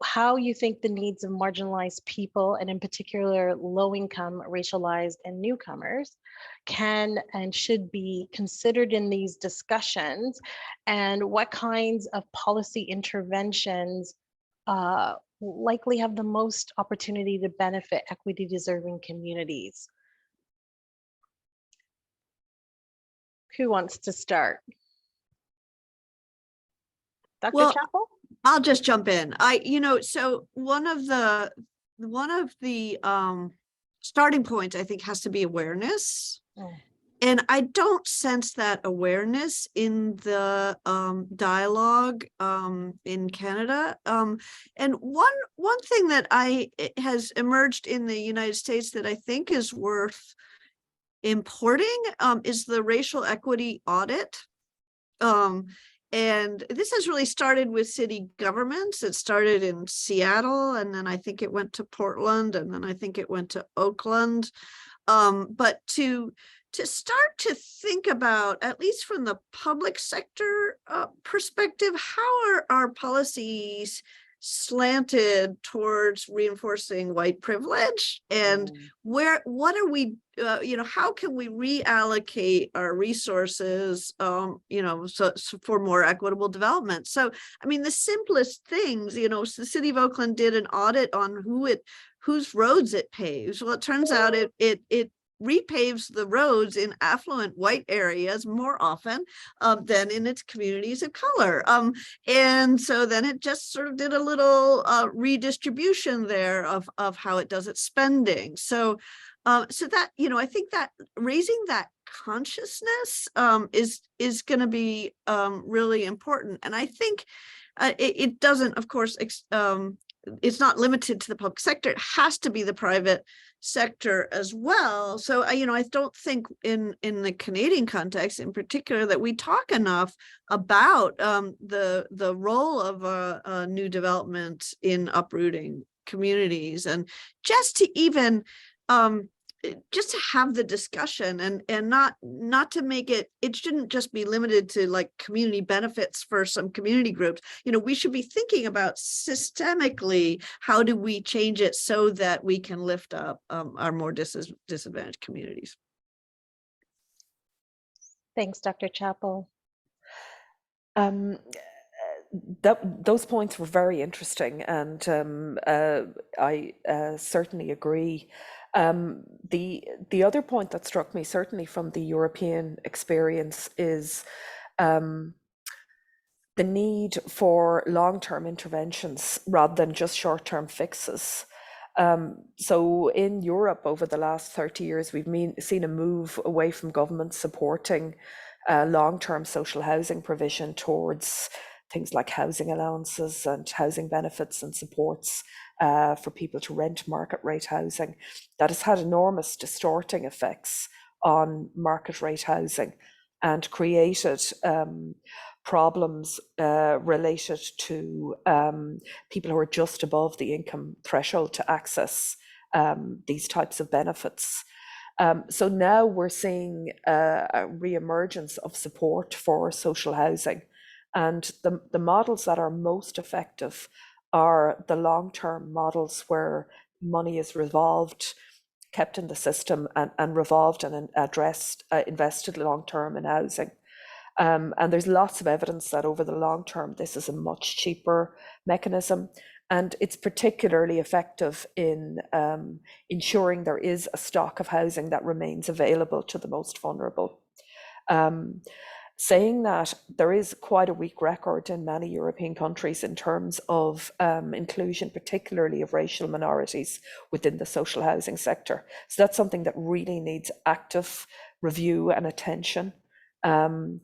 how you think the needs of marginalized people, and in particular low-income, racialized, and newcomers, can and should be considered in these discussions, and what kinds of policy interventions likely have the most opportunity to benefit equity deserving communities. Who wants to start? Dr. Chappell? I'll just jump in. So one of the starting points, I think, has to be awareness. And I don't sense that awareness in the dialogue in Canada. And one thing that has emerged in the United States that I think is worth importing is the racial equity audit. And this has really started with city governments. It started in Seattle, and then I think it went to Portland, and then I think it went to Oakland. But to start to think about, at least from the public sector perspective, how are our policies slanted towards reinforcing white privilege, and what are we, how can we reallocate our resources, so for more equitable development? So, I mean, the simplest things, the city of Oakland did an audit on whose roads it paves. Well, it turns out it repaves the roads in affluent white areas more often than in its communities of color. And so then it just sort of did a little redistribution there of how it does its spending. So So that, I think that raising that consciousness is going to be really important. And I think it doesn't, of course, it's not limited to the public sector. It has to be the private sector as well. So I don't think in the Canadian context in particular that we talk enough about the role of new development in uprooting communities, and just to even just to have the discussion, and not to make it shouldn't just be limited to like community benefits for some community groups. We should be thinking about systemically, how do we change it so that we can lift up our more disadvantaged communities. Thanks, Dr. Chappell. Those points were very interesting, and I certainly agree. The other point that struck me, certainly from the European experience, is the need for long-term interventions rather than just short-term fixes. So in Europe over the last 30 years, we've seen a move away from government supporting long-term social housing provision towards things like housing allowances and housing benefits and supports for people to rent market rate housing. That has had enormous distorting effects on market rate housing and created problems related to people who are just above the income threshold to access these types of benefits. So now we're seeing a re-emergence of support for social housing. And the models that are most effective are the long-term models where money is revolved, kept in the system, and revolved and addressed, invested long-term in housing. And there's lots of evidence that over the long term, this is a much cheaper mechanism. And it's particularly effective in ensuring there is a stock of housing that remains available to the most vulnerable. Saying that, there is quite a weak record in many European countries in terms of inclusion, particularly of racial minorities within the social housing sector. So that's something that really needs active review and attention, and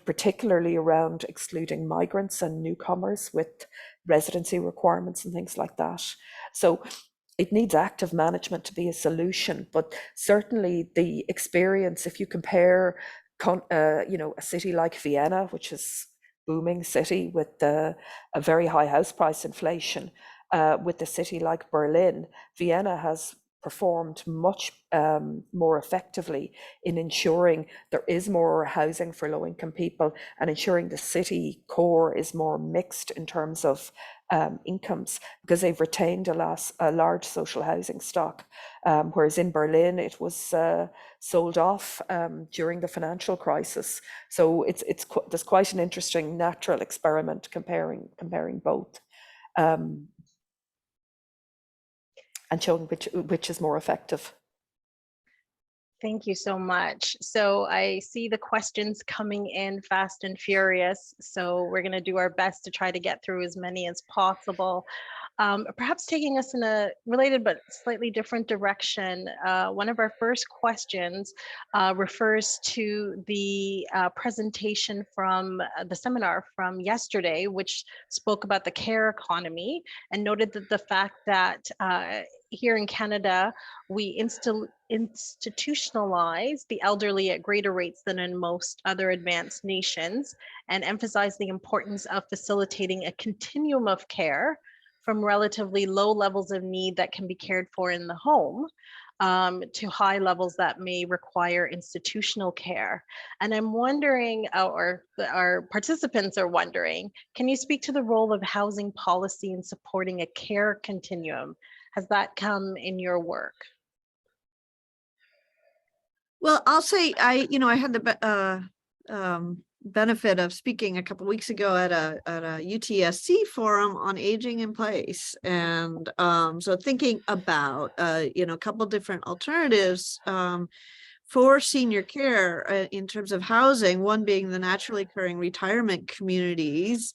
particularly around excluding migrants and newcomers with residency requirements and things like that. So it needs active management to be a solution, but certainly the experience, if you compare a city like Vienna, which is a booming city with a very high house price inflation, with a city like Berlin, Vienna has performed much more effectively in ensuring there is more housing for low-income people and ensuring the city core is more mixed in terms of incomes, because they've retained a large social housing stock, whereas in Berlin it was sold off during the financial crisis. So there's quite an interesting natural experiment comparing both. And showing which is more effective. Thank you so much. So I see the questions coming in fast and furious. So we're going to do our best to try to get through as many as possible. Perhaps taking us in a related but slightly different direction. One of our first questions refers to the presentation from the seminar from yesterday, which spoke about the care economy and noted that the fact that here in Canada, we institutionalize the elderly at greater rates than in most other advanced nations, and emphasize the importance of facilitating a continuum of care from relatively low levels of need that can be cared for in the home to high levels that may require institutional care. And I'm wondering, or our participants are wondering, can you speak to the role of housing policy in supporting a care continuum? Has that come in your work? Well, I'll say I had the benefit of speaking a couple of weeks ago at a UTSC forum on aging in place, and so thinking about a couple different alternatives for senior care in terms of housing, one being the naturally occurring retirement communities,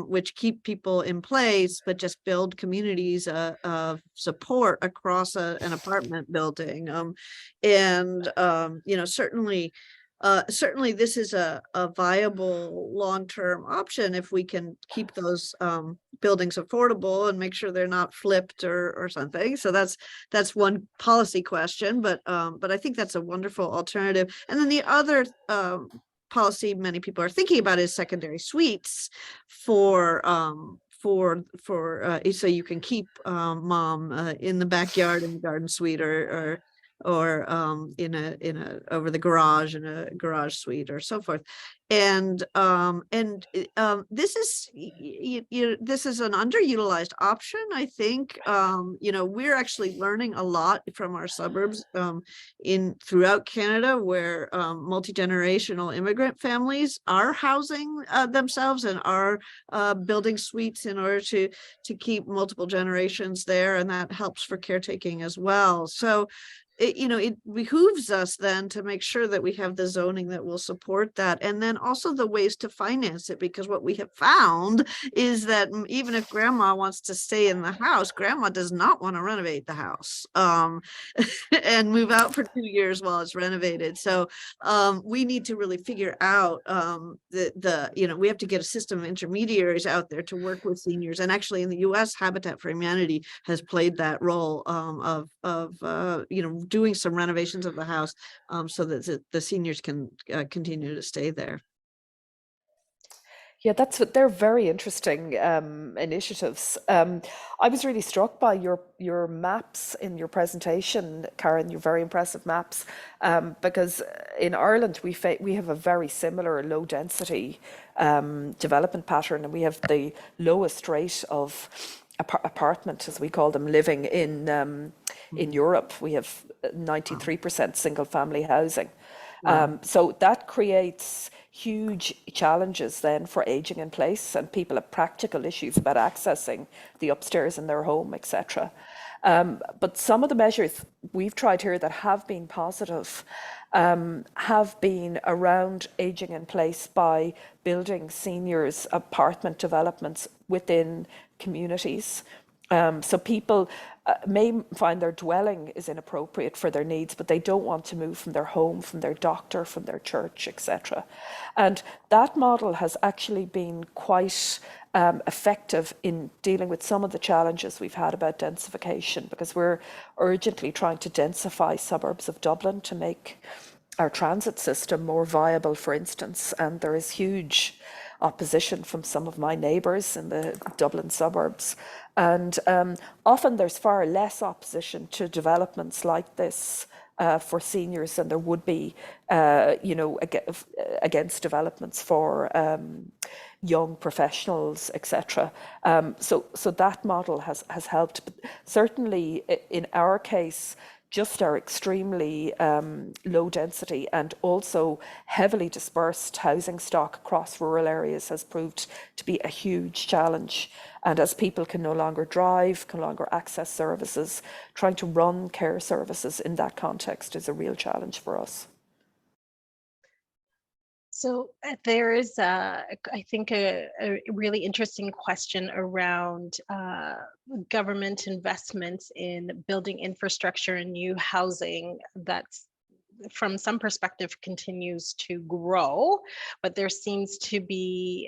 which keep people in place, but just build communities of support across an apartment building. Certainly this is a viable long-term option if we can keep those buildings affordable and make sure they're not flipped or something. So that's one policy question, but I think that's a wonderful alternative. And then the other policy many people are thinking about is secondary suites for so you can keep mom in the backyard in the garden suite or in a over the garage in a garage suite or so forth. And this is this is an underutilized option, I think. We're actually learning a lot from our suburbs throughout Canada, where multi-generational immigrant families are housing themselves and are building suites in order to keep multiple generations there, and that helps for caretaking as well. So it behooves us then to make sure that we have the zoning that will support that, and then also the ways to finance it, because what we have found is that even if grandma wants to stay in the house, grandma does not want to renovate the house and move out for 2 years while it's renovated. So we need to really figure out we have to get a system of intermediaries out there to work with seniors. And actually in the US, Habitat for Humanity has played that role of doing some renovations of the house so that the seniors can continue to stay there. Yeah, they're very interesting initiatives. I was really struck by your maps in your presentation, Karen. Your very impressive maps, because in Ireland we have a very similar low density development pattern, and we have the lowest rate of apartment, as we call them, living in Europe. We have 93% single family housing. So that creates huge challenges then for aging in place, and people have practical issues about accessing the upstairs in their home, etc. But some of the measures we've tried here that have been positive have been around aging in place by building seniors apartment developments within communities. So people may find their dwelling is inappropriate for their needs, but they don't want to move from their home, from their doctor, from their church, etc. And that model has actually been quite effective in dealing with some of the challenges we've had about densification, because we're urgently trying to densify suburbs of Dublin to make our transit system more viable, for instance. And there is huge opposition from some of my neighbours in the Dublin suburbs. And often there's far less opposition to developments like this for seniors than there would be, against developments for young professionals, etc. So that model has helped. But certainly in our case, just our extremely low density and also heavily dispersed housing stock across rural areas has proved to be a huge challenge. And as people can no longer drive, can no longer access services, trying to run care services in that context is a real challenge for us. So there is, I think, a really interesting question around government investments in building infrastructure and new housing that's, from some perspective, continues to grow, but there seems to be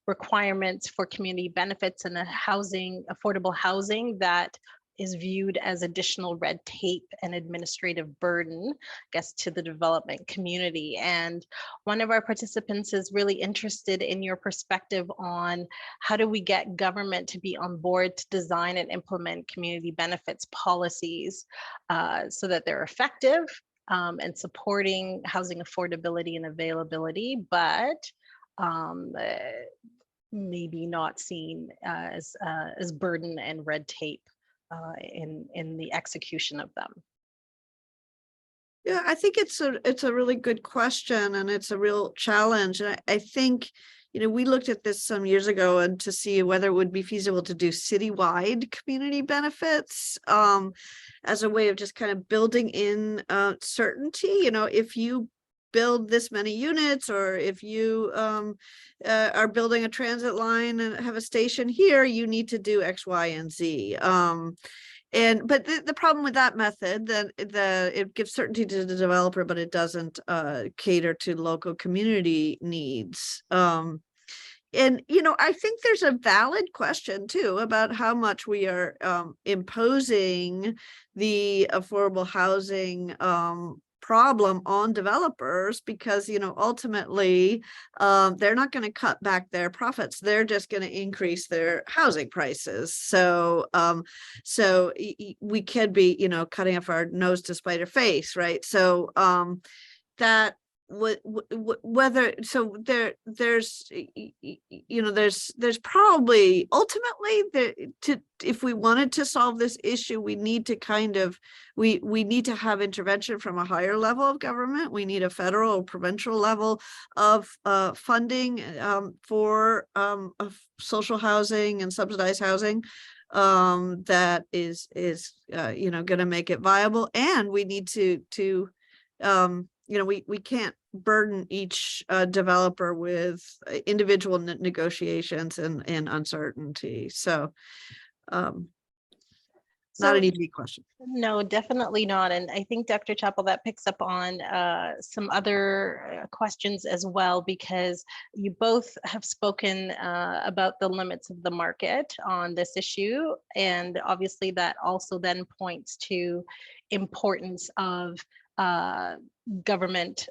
requirements for community benefits and affordable housing that is viewed as additional red tape and administrative burden, I guess, to the development community. And one of our participants is really interested in your perspective on how do we get government to be on board to design and implement community benefits policies so that they're effective and supporting housing affordability and availability, but maybe not seen as burden and red tape in the execution of them. Yeah, I think it's a really good question, and it's a real challenge. And I think, we looked at this some years ago and to see whether it would be feasible to do citywide community benefits as a way of just kind of building in certainty. If you build this many units, or if you are building a transit line and have a station here, you need to do X, Y, and Z. But the problem with that method, that it gives certainty to the developer, but it doesn't cater to local community needs. I think there's a valid question too about how much we are imposing the affordable housing problem on developers, because ultimately they're not going to cut back their profits, they're just going to increase their housing prices. So we could be cutting off our nose to spite our face, right? So that whether so there's probably ultimately if we wanted to solve this issue, we need to we need to have intervention from a higher level of government. We need a federal or provincial level of funding for social housing and subsidized housing that is going to make it viable. And we need to we can't burden each developer with individual negotiations and uncertainty. So not an easy question. No, definitely not. And I think, Dr. Chappell, that picks up on some other questions as well, because you both have spoken about the limits of the market on this issue. And obviously that also then points to importance of government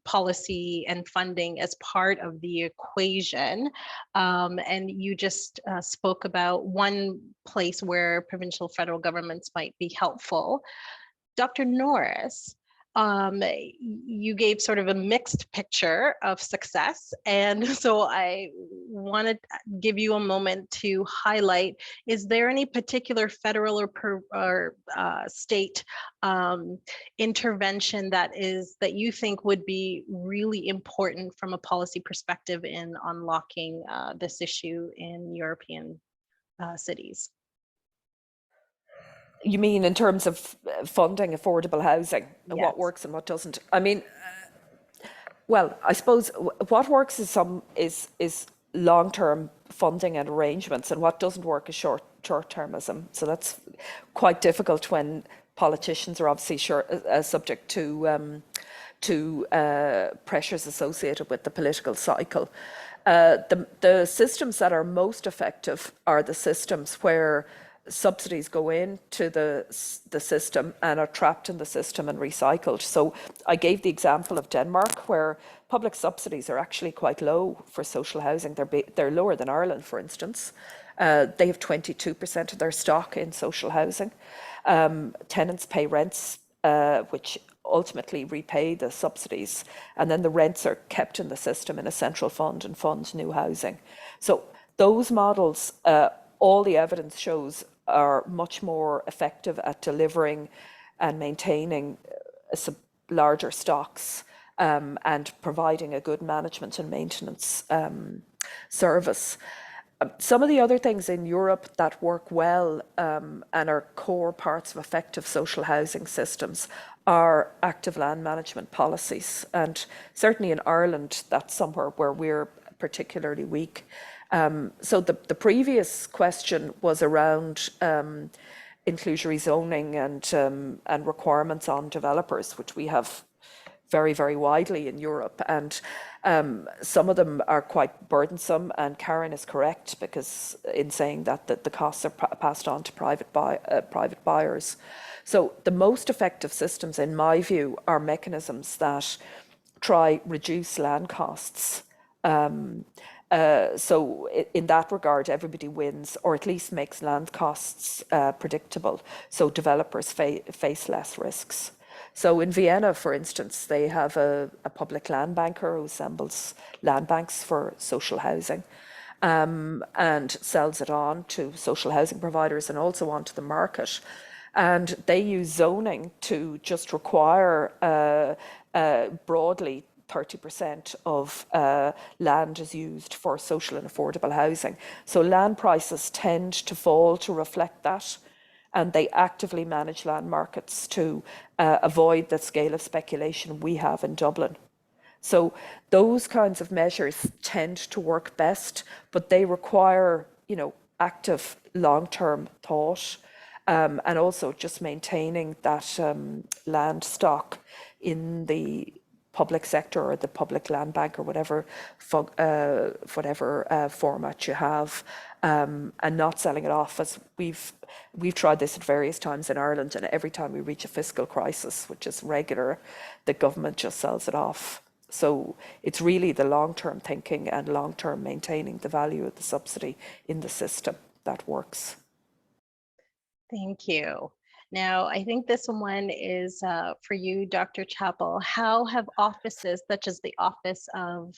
policy and funding as part of the equation. And you just spoke about one place where provincial federal governments might be helpful. Dr. Norris, you gave sort of a mixed picture of success. And so I want to give you a moment to highlight, is there any particular federal or state intervention that you think would be really important from a policy perspective in unlocking this issue in European cities? You mean in terms of funding affordable housing, and Yes. what works and what doesn't? I mean, well, I suppose what works is long-term funding and arrangements, and what doesn't work is short-termism. So that's quite difficult when politicians are obviously subject to pressures associated with the political cycle. The systems that are most effective are the systems where subsidies go into the system and are trapped in the system and recycled. So I gave the example of Denmark, where public subsidies are actually quite low for social housing. They're lower than Ireland, for instance. They have 22% of their stock in social housing. Tenants pay rents, which ultimately repay the subsidies, and then the rents are kept in the system in a central fund and fund new housing. So those models, all the evidence shows, are much more effective at delivering and maintaining larger stocks and providing a good management and maintenance service. Some of the other things in Europe that work well and are core parts of effective social housing systems are active land management policies. And certainly in Ireland, that's somewhere where we're particularly weak. So the previous question was around inclusionary zoning and requirements on developers, which we have very, very widely in Europe. And some of them are quite burdensome, and Karen is correct because in saying that the costs are passed on to private buyers. So the most effective systems, in my view, are mechanisms that try reduce land costs. So in that regard, everybody wins, or at least makes land costs predictable, so developers face less risks. So in Vienna, for instance, they have a public land banker who assembles land banks for social housing and sells it on to social housing providers and also onto the market. And they use zoning to just require broadly 30% of land is used for social and affordable housing. So land prices tend to fall to reflect that, and they actively manage land markets to avoid the scale of speculation we have in Dublin. So those kinds of measures tend to work best, but they require, you know, active long-term thought, and also just maintaining that land stock in the public sector or the public land bank or whatever format you have, and not selling it off. As we've tried this at various times in Ireland, and every time we reach a fiscal crisis, which is regular, the government just sells it off. So it's really the long-term thinking and long-term maintaining the value of the subsidy in the system that works. Thank you. Now, I think this one is for you, Dr. Chappell. How have offices such as the Office of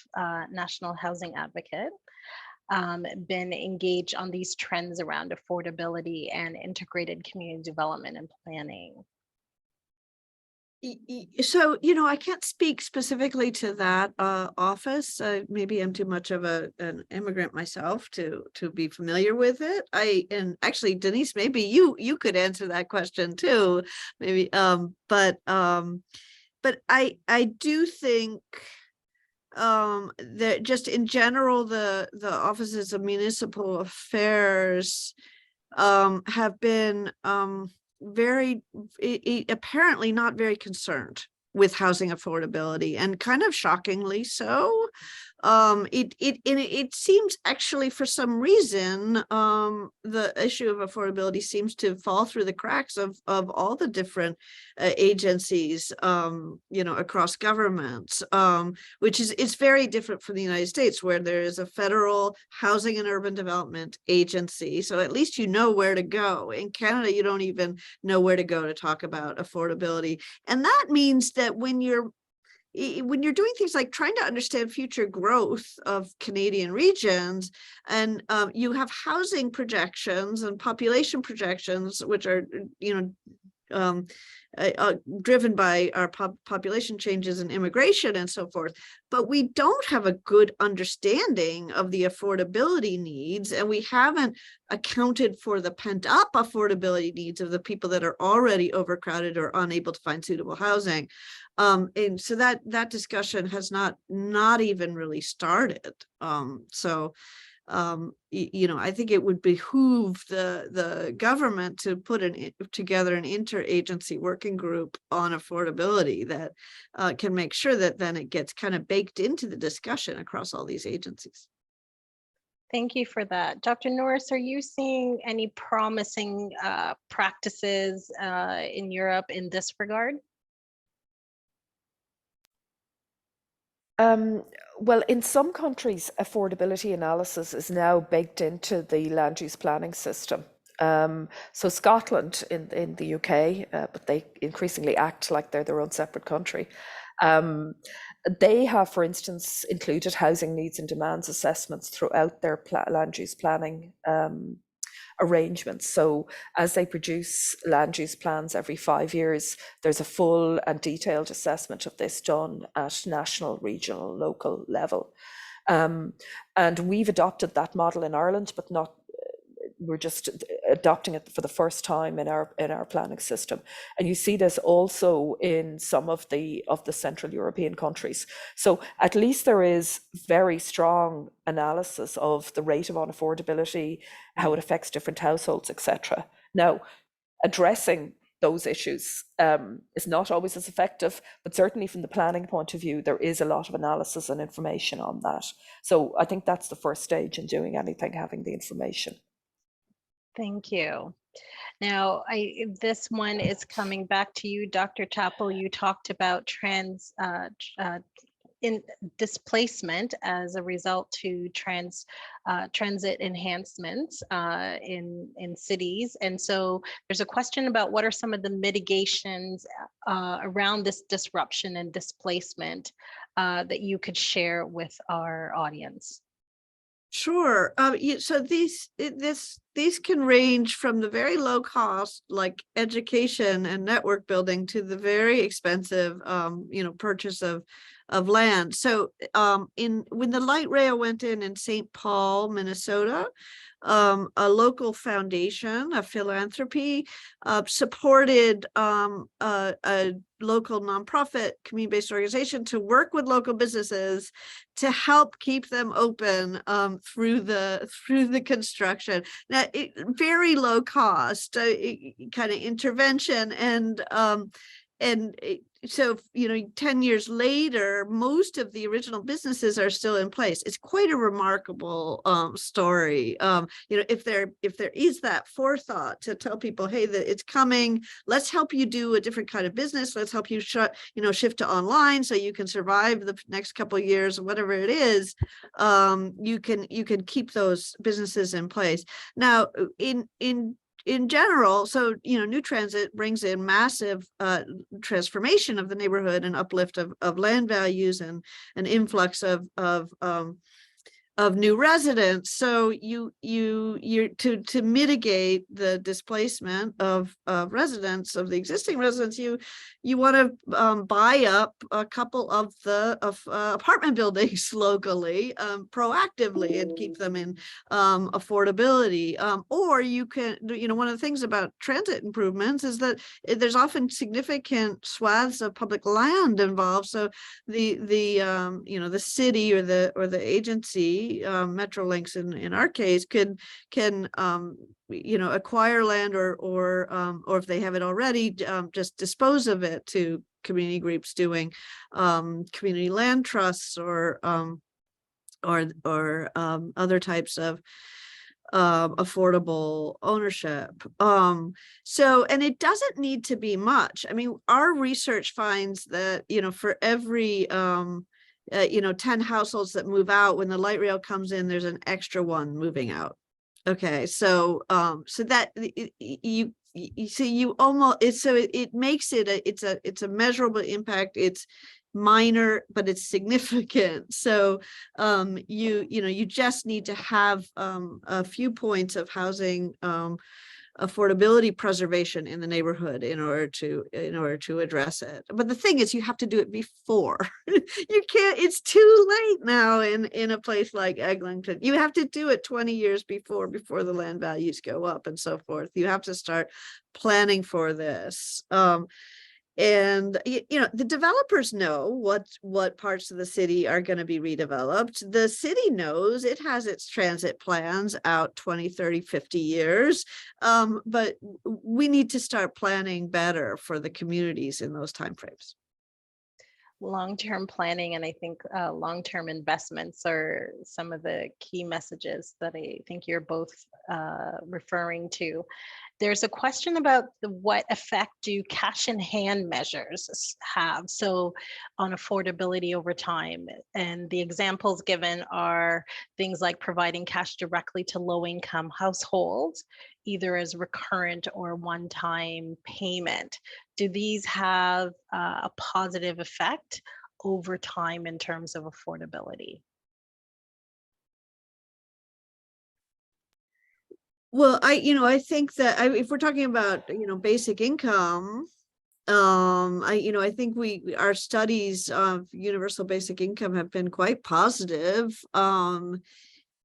National Housing Advocate been engaged on these trends around affordability and integrated community development and planning? So, you know, I can't speak specifically to that office. Maybe I'm too much of an immigrant myself to be familiar with it. And actually, Denise, maybe you could answer that question too. Maybe, but I do think that just in general, the offices of municipal affairs have been very apparently not very concerned with housing affordability, and kind of shockingly so. It seems actually for some reason the issue of affordability seems to fall through the cracks of all the different agencies, you know, across governments, which is very different from the United States, where there is a federal housing and urban development agency. So at least you know where to go. In Canada, you don't even know where to go to talk about affordability. And that means that when you're doing things like trying to understand future growth of Canadian regions, and you have housing projections and population projections, which are, you know, driven by our population changes and immigration and so forth, but we don't have a good understanding of the affordability needs, and we haven't accounted for the pent-up affordability needs of the people that are already overcrowded or unable to find suitable housing. And so that discussion has not even really started. You know, I think it would behoove the government to put together an interagency working group on affordability that can make sure that then it gets kind of baked into the discussion across all these agencies. Thank you for that. Dr. Norris, are you seeing any promising practices in Europe in this regard? Well, in some countries, affordability analysis is now baked into the land use planning system. So Scotland in the UK, but they increasingly act like they're their own separate country. They have, for instance, included housing needs and demands assessments throughout their land use planning arrangements. So as they produce land use plans every 5 years, there's a full and detailed assessment of this done at national, regional, local level. And we've adopted that model in Ireland, but not, we're just adopting it for the first time in our planning system. And you see this also in some of the Central European countries. So at least there is very strong analysis of the rate of unaffordability, how it affects different households, etc. Now, addressing those issues is not always as effective, but certainly from the planning point of view, there is a lot of analysis and information on that. So I think that's the first stage in doing anything, having the information. Thank you. Now, this one is coming back to you, Dr. Chappell. You talked about in displacement as a result to transit enhancements in cities. And so there's a question about what are some of the mitigations around this disruption and displacement that you could share with our audience. Sure. So this these can range from the very low cost, like education and network building, to the very expensive, purchase of land. So when the light rail went in St. Paul, Minnesota, a local foundation, a philanthropy, supported a local nonprofit community-based organization to work with local businesses to help keep them open through the construction. Now, very low cost kind of intervention, so 10 years later, most of the original businesses are still in place. It's quite a remarkable story. If there is that forethought to tell people, hey, that it's coming, let's help you do a different kind of business. Let's help you shift to online so you can survive the next couple of years, whatever it is. You can keep those businesses in place. Now, in general, so new transit brings in massive transformation of the neighborhood and uplift of land values and an influx of new residents. So you to mitigate the displacement of residents, of the existing residents, you want to buy up a couple of the apartment buildings locally, proactively, and keep them in affordability. Or you can, one of the things about transit improvements is that there's often significant swaths of public land involved. So the city or the agency, Metrolinx in our case, can acquire land or if they have it already, just dispose of it to community groups doing community land trusts or other types of affordable ownership. So, and it doesn't need to be much. I mean, our research finds that, for every 10 households that move out, when the light rail comes in, there's an extra one moving out. Okay, so that it makes it it's a measurable impact. It's minor, but it's significant. So you just need to have a few points of housing affordability preservation in the neighborhood in order to address it. But the thing is, you have to do it before. You can't, it's too late now in a place like Eglinton. You have to do it 20 years before the land values go up and so forth. You have to start planning for this. And the developers know what parts of the city are going to be redeveloped. The city knows, it has its transit plans out 20, 30, 50 years. But we need to start planning better for the communities in those timeframes. Long-term planning, and I think long-term investments are some of the key messages that I think you're both referring to. There's a question about what effect do cash in hand measures have, so on affordability over time. And the examples given are things like providing cash directly to low-income households, either as recurrent or one-time payment. Do these have a positive effect over time in terms of affordability? Well, I think that if we're talking about, basic income, I think our studies of universal basic income have been quite positive.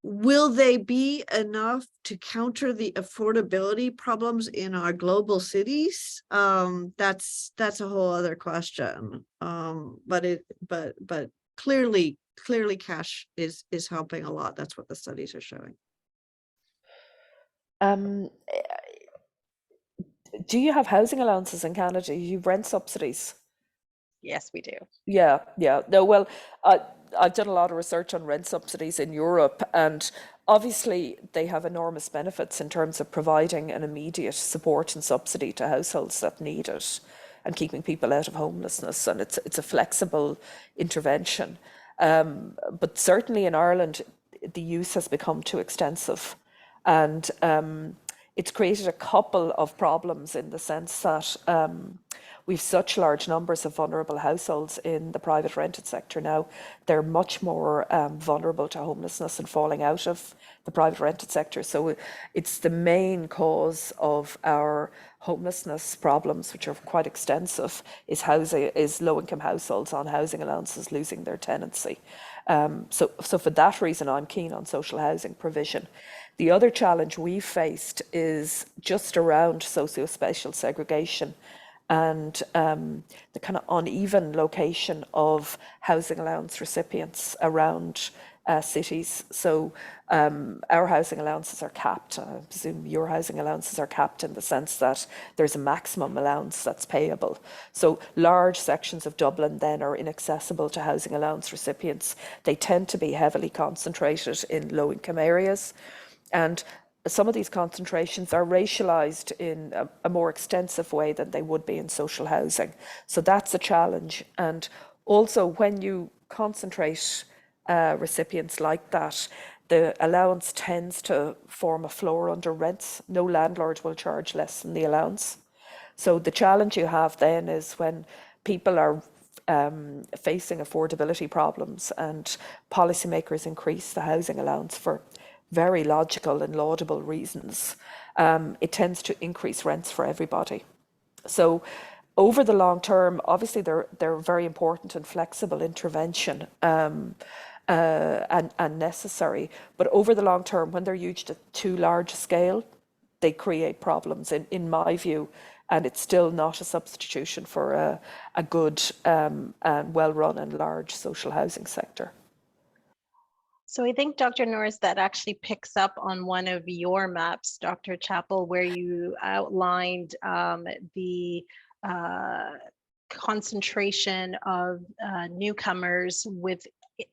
Will they be enough to counter the affordability problems in our global cities? That's a whole other question. But clearly cash is helping a lot. That's what the studies are showing. Do you have housing allowances in Canada? You have rent subsidies? Yes, we do. Yeah. No, well, I've done a lot of research on rent subsidies in Europe, and obviously they have enormous benefits in terms of providing an immediate support and subsidy to households that need it and keeping people out of homelessness. And it's a flexible intervention. But certainly in Ireland, the use has become too extensive. And it's created a couple of problems in the sense that we've such large numbers of vulnerable households in the private rented sector now. They're much more vulnerable to homelessness and falling out of the private rented sector. So it's the main cause of our homelessness problems, which are quite extensive, is low-income households on housing allowances losing their tenancy. So for that reason, I'm keen on social housing provision. The other challenge we've faced is just around socio-spatial segregation and the kind of uneven location of housing allowance recipients around cities. So our housing allowances are capped. I presume your housing allowances are capped in the sense that there's a maximum allowance that's payable. So large sections of Dublin then are inaccessible to housing allowance recipients. They tend to be heavily concentrated in low-income areas. And some of these concentrations are racialised in a more extensive way than they would be in social housing. So that's a challenge. And also when you concentrate recipients like that, the allowance tends to form a floor under rents. No landlord will charge less than the allowance. So the challenge you have then is when people are facing affordability problems and policymakers increase the housing allowance for very logical and laudable reasons, it tends to increase rents for everybody. So over the long term, obviously they're very important and flexible intervention and necessary. But over the long term, when they're used at too large a scale, they create problems in my view. And it's still not a substitution for a good and well-run and large social housing sector. So I think, Dr. Norris, that actually picks up on one of your maps, Dr. Chappell, where you outlined the concentration of newcomers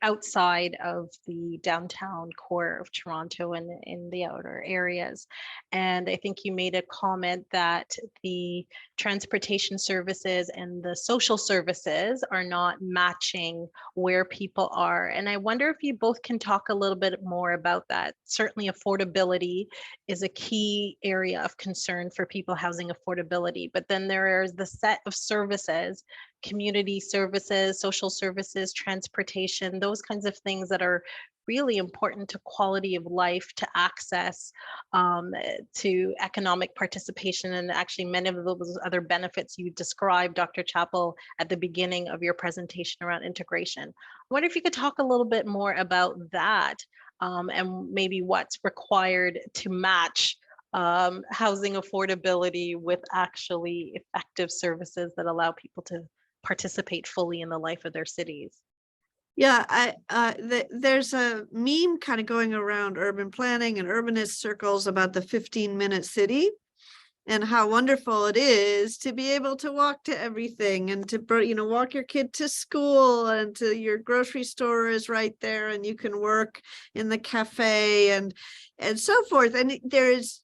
outside of the downtown core of Toronto and in the outer areas. And I think you made a comment that the transportation services and the social services are not matching where people are. And I wonder if you both can talk a little bit more about that. Certainly affordability is a key area of concern for people housing affordability, but then there is the set of services, community services, social services, transportation, those kinds of things that are really important to quality of life, to access, to economic participation, and actually many of those other benefits you described, Dr. Chappell, at the beginning of your presentation around integration. I wonder if you could talk a little bit more about that and maybe what's required to match housing affordability with actually effective services that allow people to participate fully in the life of their cities. Yeah, there's a meme kind of going around urban planning and urbanist circles about the 15-minute city and how wonderful it is to be able to walk to everything and to, walk your kid to school and to your grocery store is right there and you can work in the cafe and so forth. And there is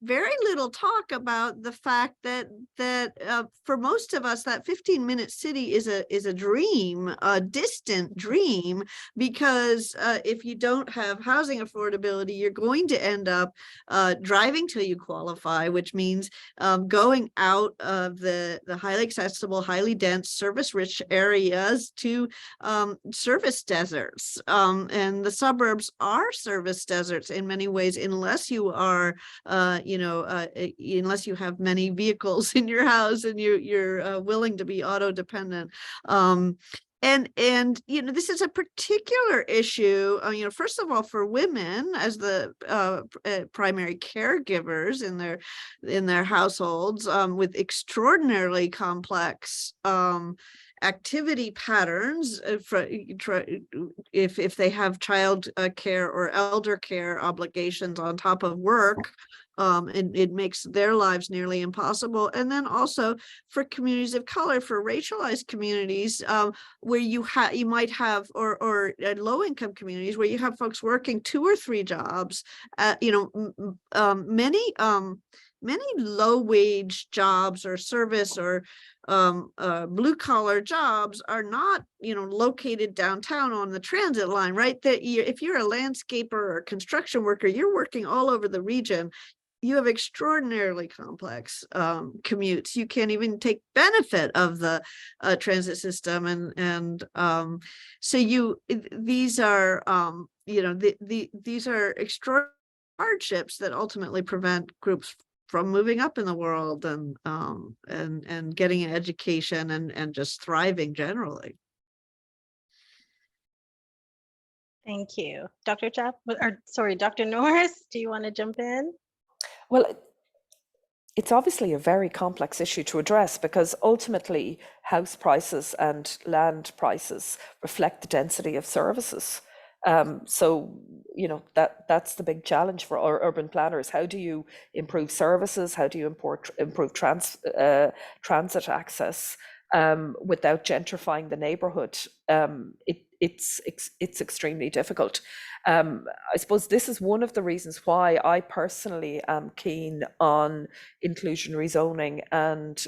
very little talk about the fact that for most of us that 15-minute city is a dream, a distant dream, because if you don't have housing affordability, you're going to end up driving till you qualify, which means going out of the highly accessible, highly dense, service-rich areas to service deserts. And the suburbs are service deserts in many ways, unless you are unless you have many vehicles in your house and you're willing to be auto dependent. And this is a particular issue, first of all, for women as the primary caregivers in their households with extraordinarily complex activity patterns if they have child care or elder care obligations on top of work. And it makes their lives nearly impossible. And then also for communities of color, for racialized communities, where you might have, or low-income communities where you have folks working 2 or 3 jobs. Many low-wage jobs or service or blue-collar jobs are not, located downtown on the transit line, right? That if you're a landscaper or construction worker, you're working all over the region. you have extraordinarily complex commutes. You can't even take benefit of the transit system, and so these are these are extraordinary hardships that ultimately prevent groups from moving up in the world and getting an education and just thriving generally. Thank you. Dr. Chapp, or sorry, Dr. Norris, do you want to jump in? Well, it's obviously a very complex issue to address because ultimately house prices and land prices reflect the density of services. So, that's the big challenge for our urban planners. How do you improve services? How do you improve transit access without gentrifying the neighborhood? It's extremely difficult. I suppose this is one of the reasons why I personally am keen on inclusionary zoning and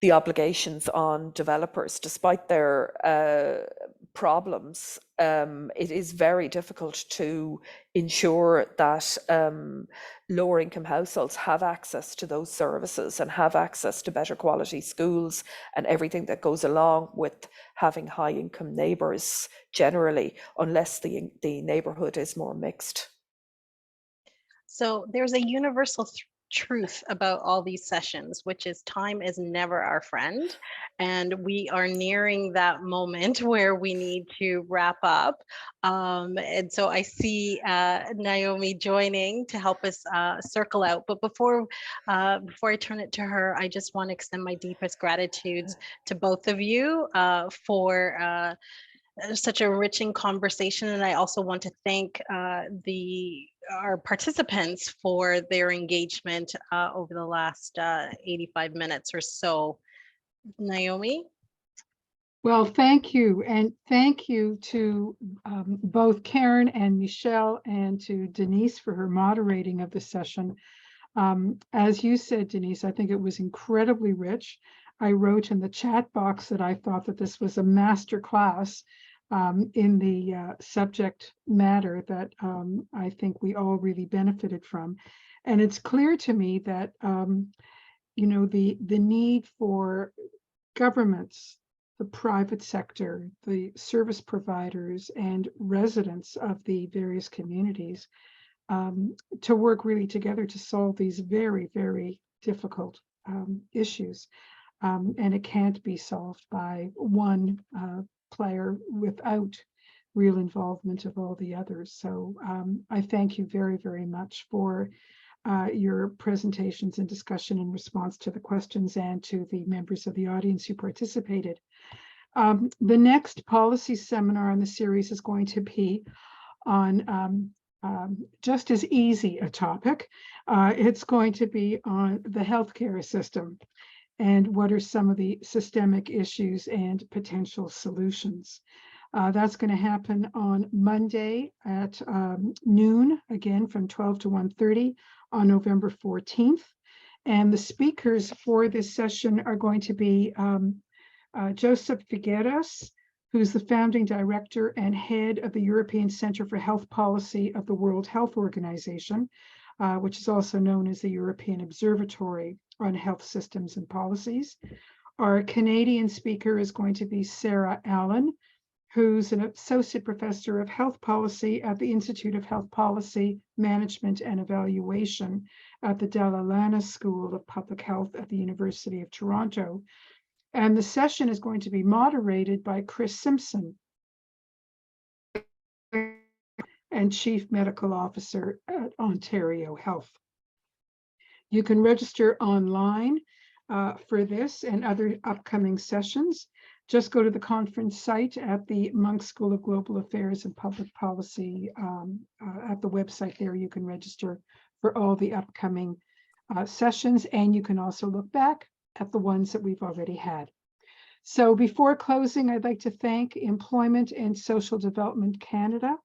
the obligations on developers. Despite their problems, it is very difficult to ensure that lower income households have access to those services and have access to better quality schools and everything that goes along with having high income neighbours generally, unless the neighbourhood is more mixed. So there's a universal truth about all these sessions, which is time is never our friend. And we are nearing that moment where we need to wrap up. And so I see Naomi joining to help us circle out. But before I turn it to her, I just want to extend my deepest gratitudes to both of you for such a enriching conversation. And I also want to thank our participants for their engagement over the last 85 minutes or so. Naomi? Well, thank you. And thank you to both Karen and Michelle and to Denise for her moderating of the session. As you said, Denise, I think it was incredibly rich. I wrote in the chat box that I thought that this was a master class in the subject matter that I think we all really benefited from. And it's clear to me that, the need for governments, the private sector, the service providers, and residents of the various communities to work really together to solve these very, very difficult issues. And it can't be solved by one player without real involvement of all the others. So I thank you very, very much for your presentations and discussion in response to the questions and to the members of the audience who participated. The next policy seminar in the series is going to be on just as easy a topic. It's going to be on the healthcare system and what are some of the systemic issues and potential solutions. That's going to happen on Monday at noon, again from 12 to 1:30 on November 14th. And the speakers for this session are going to be Joseph Figueras, who's the founding director and head of the European Center for Health Policy of the World Health Organization, which is also known as the European Observatory on Health Systems and Policies. Our Canadian speaker is going to be Sarah Allen, who's an associate professor of health policy at the Institute of Health Policy, Management and Evaluation at the Dalla Lana School of Public Health at the University of Toronto. And the session is going to be moderated by Chris Simpson, and Chief Medical Officer at Ontario Health. You can register online for this and other upcoming sessions. Just go to the conference site at the Munk School of Global Affairs and Public Policy. At the website there, you can register for all the upcoming sessions, and you can also look back at the ones that we've already had. So before closing, I'd like to thank Employment and Social Development Canada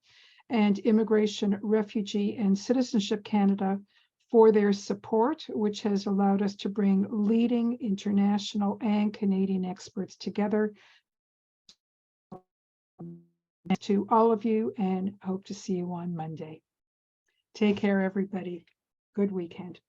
and Immigration, Refugee and Citizenship Canada for their support, which has allowed us to bring leading international and Canadian experts together. To all of you, and hope to see you on Monday. Take care, everybody. Good weekend.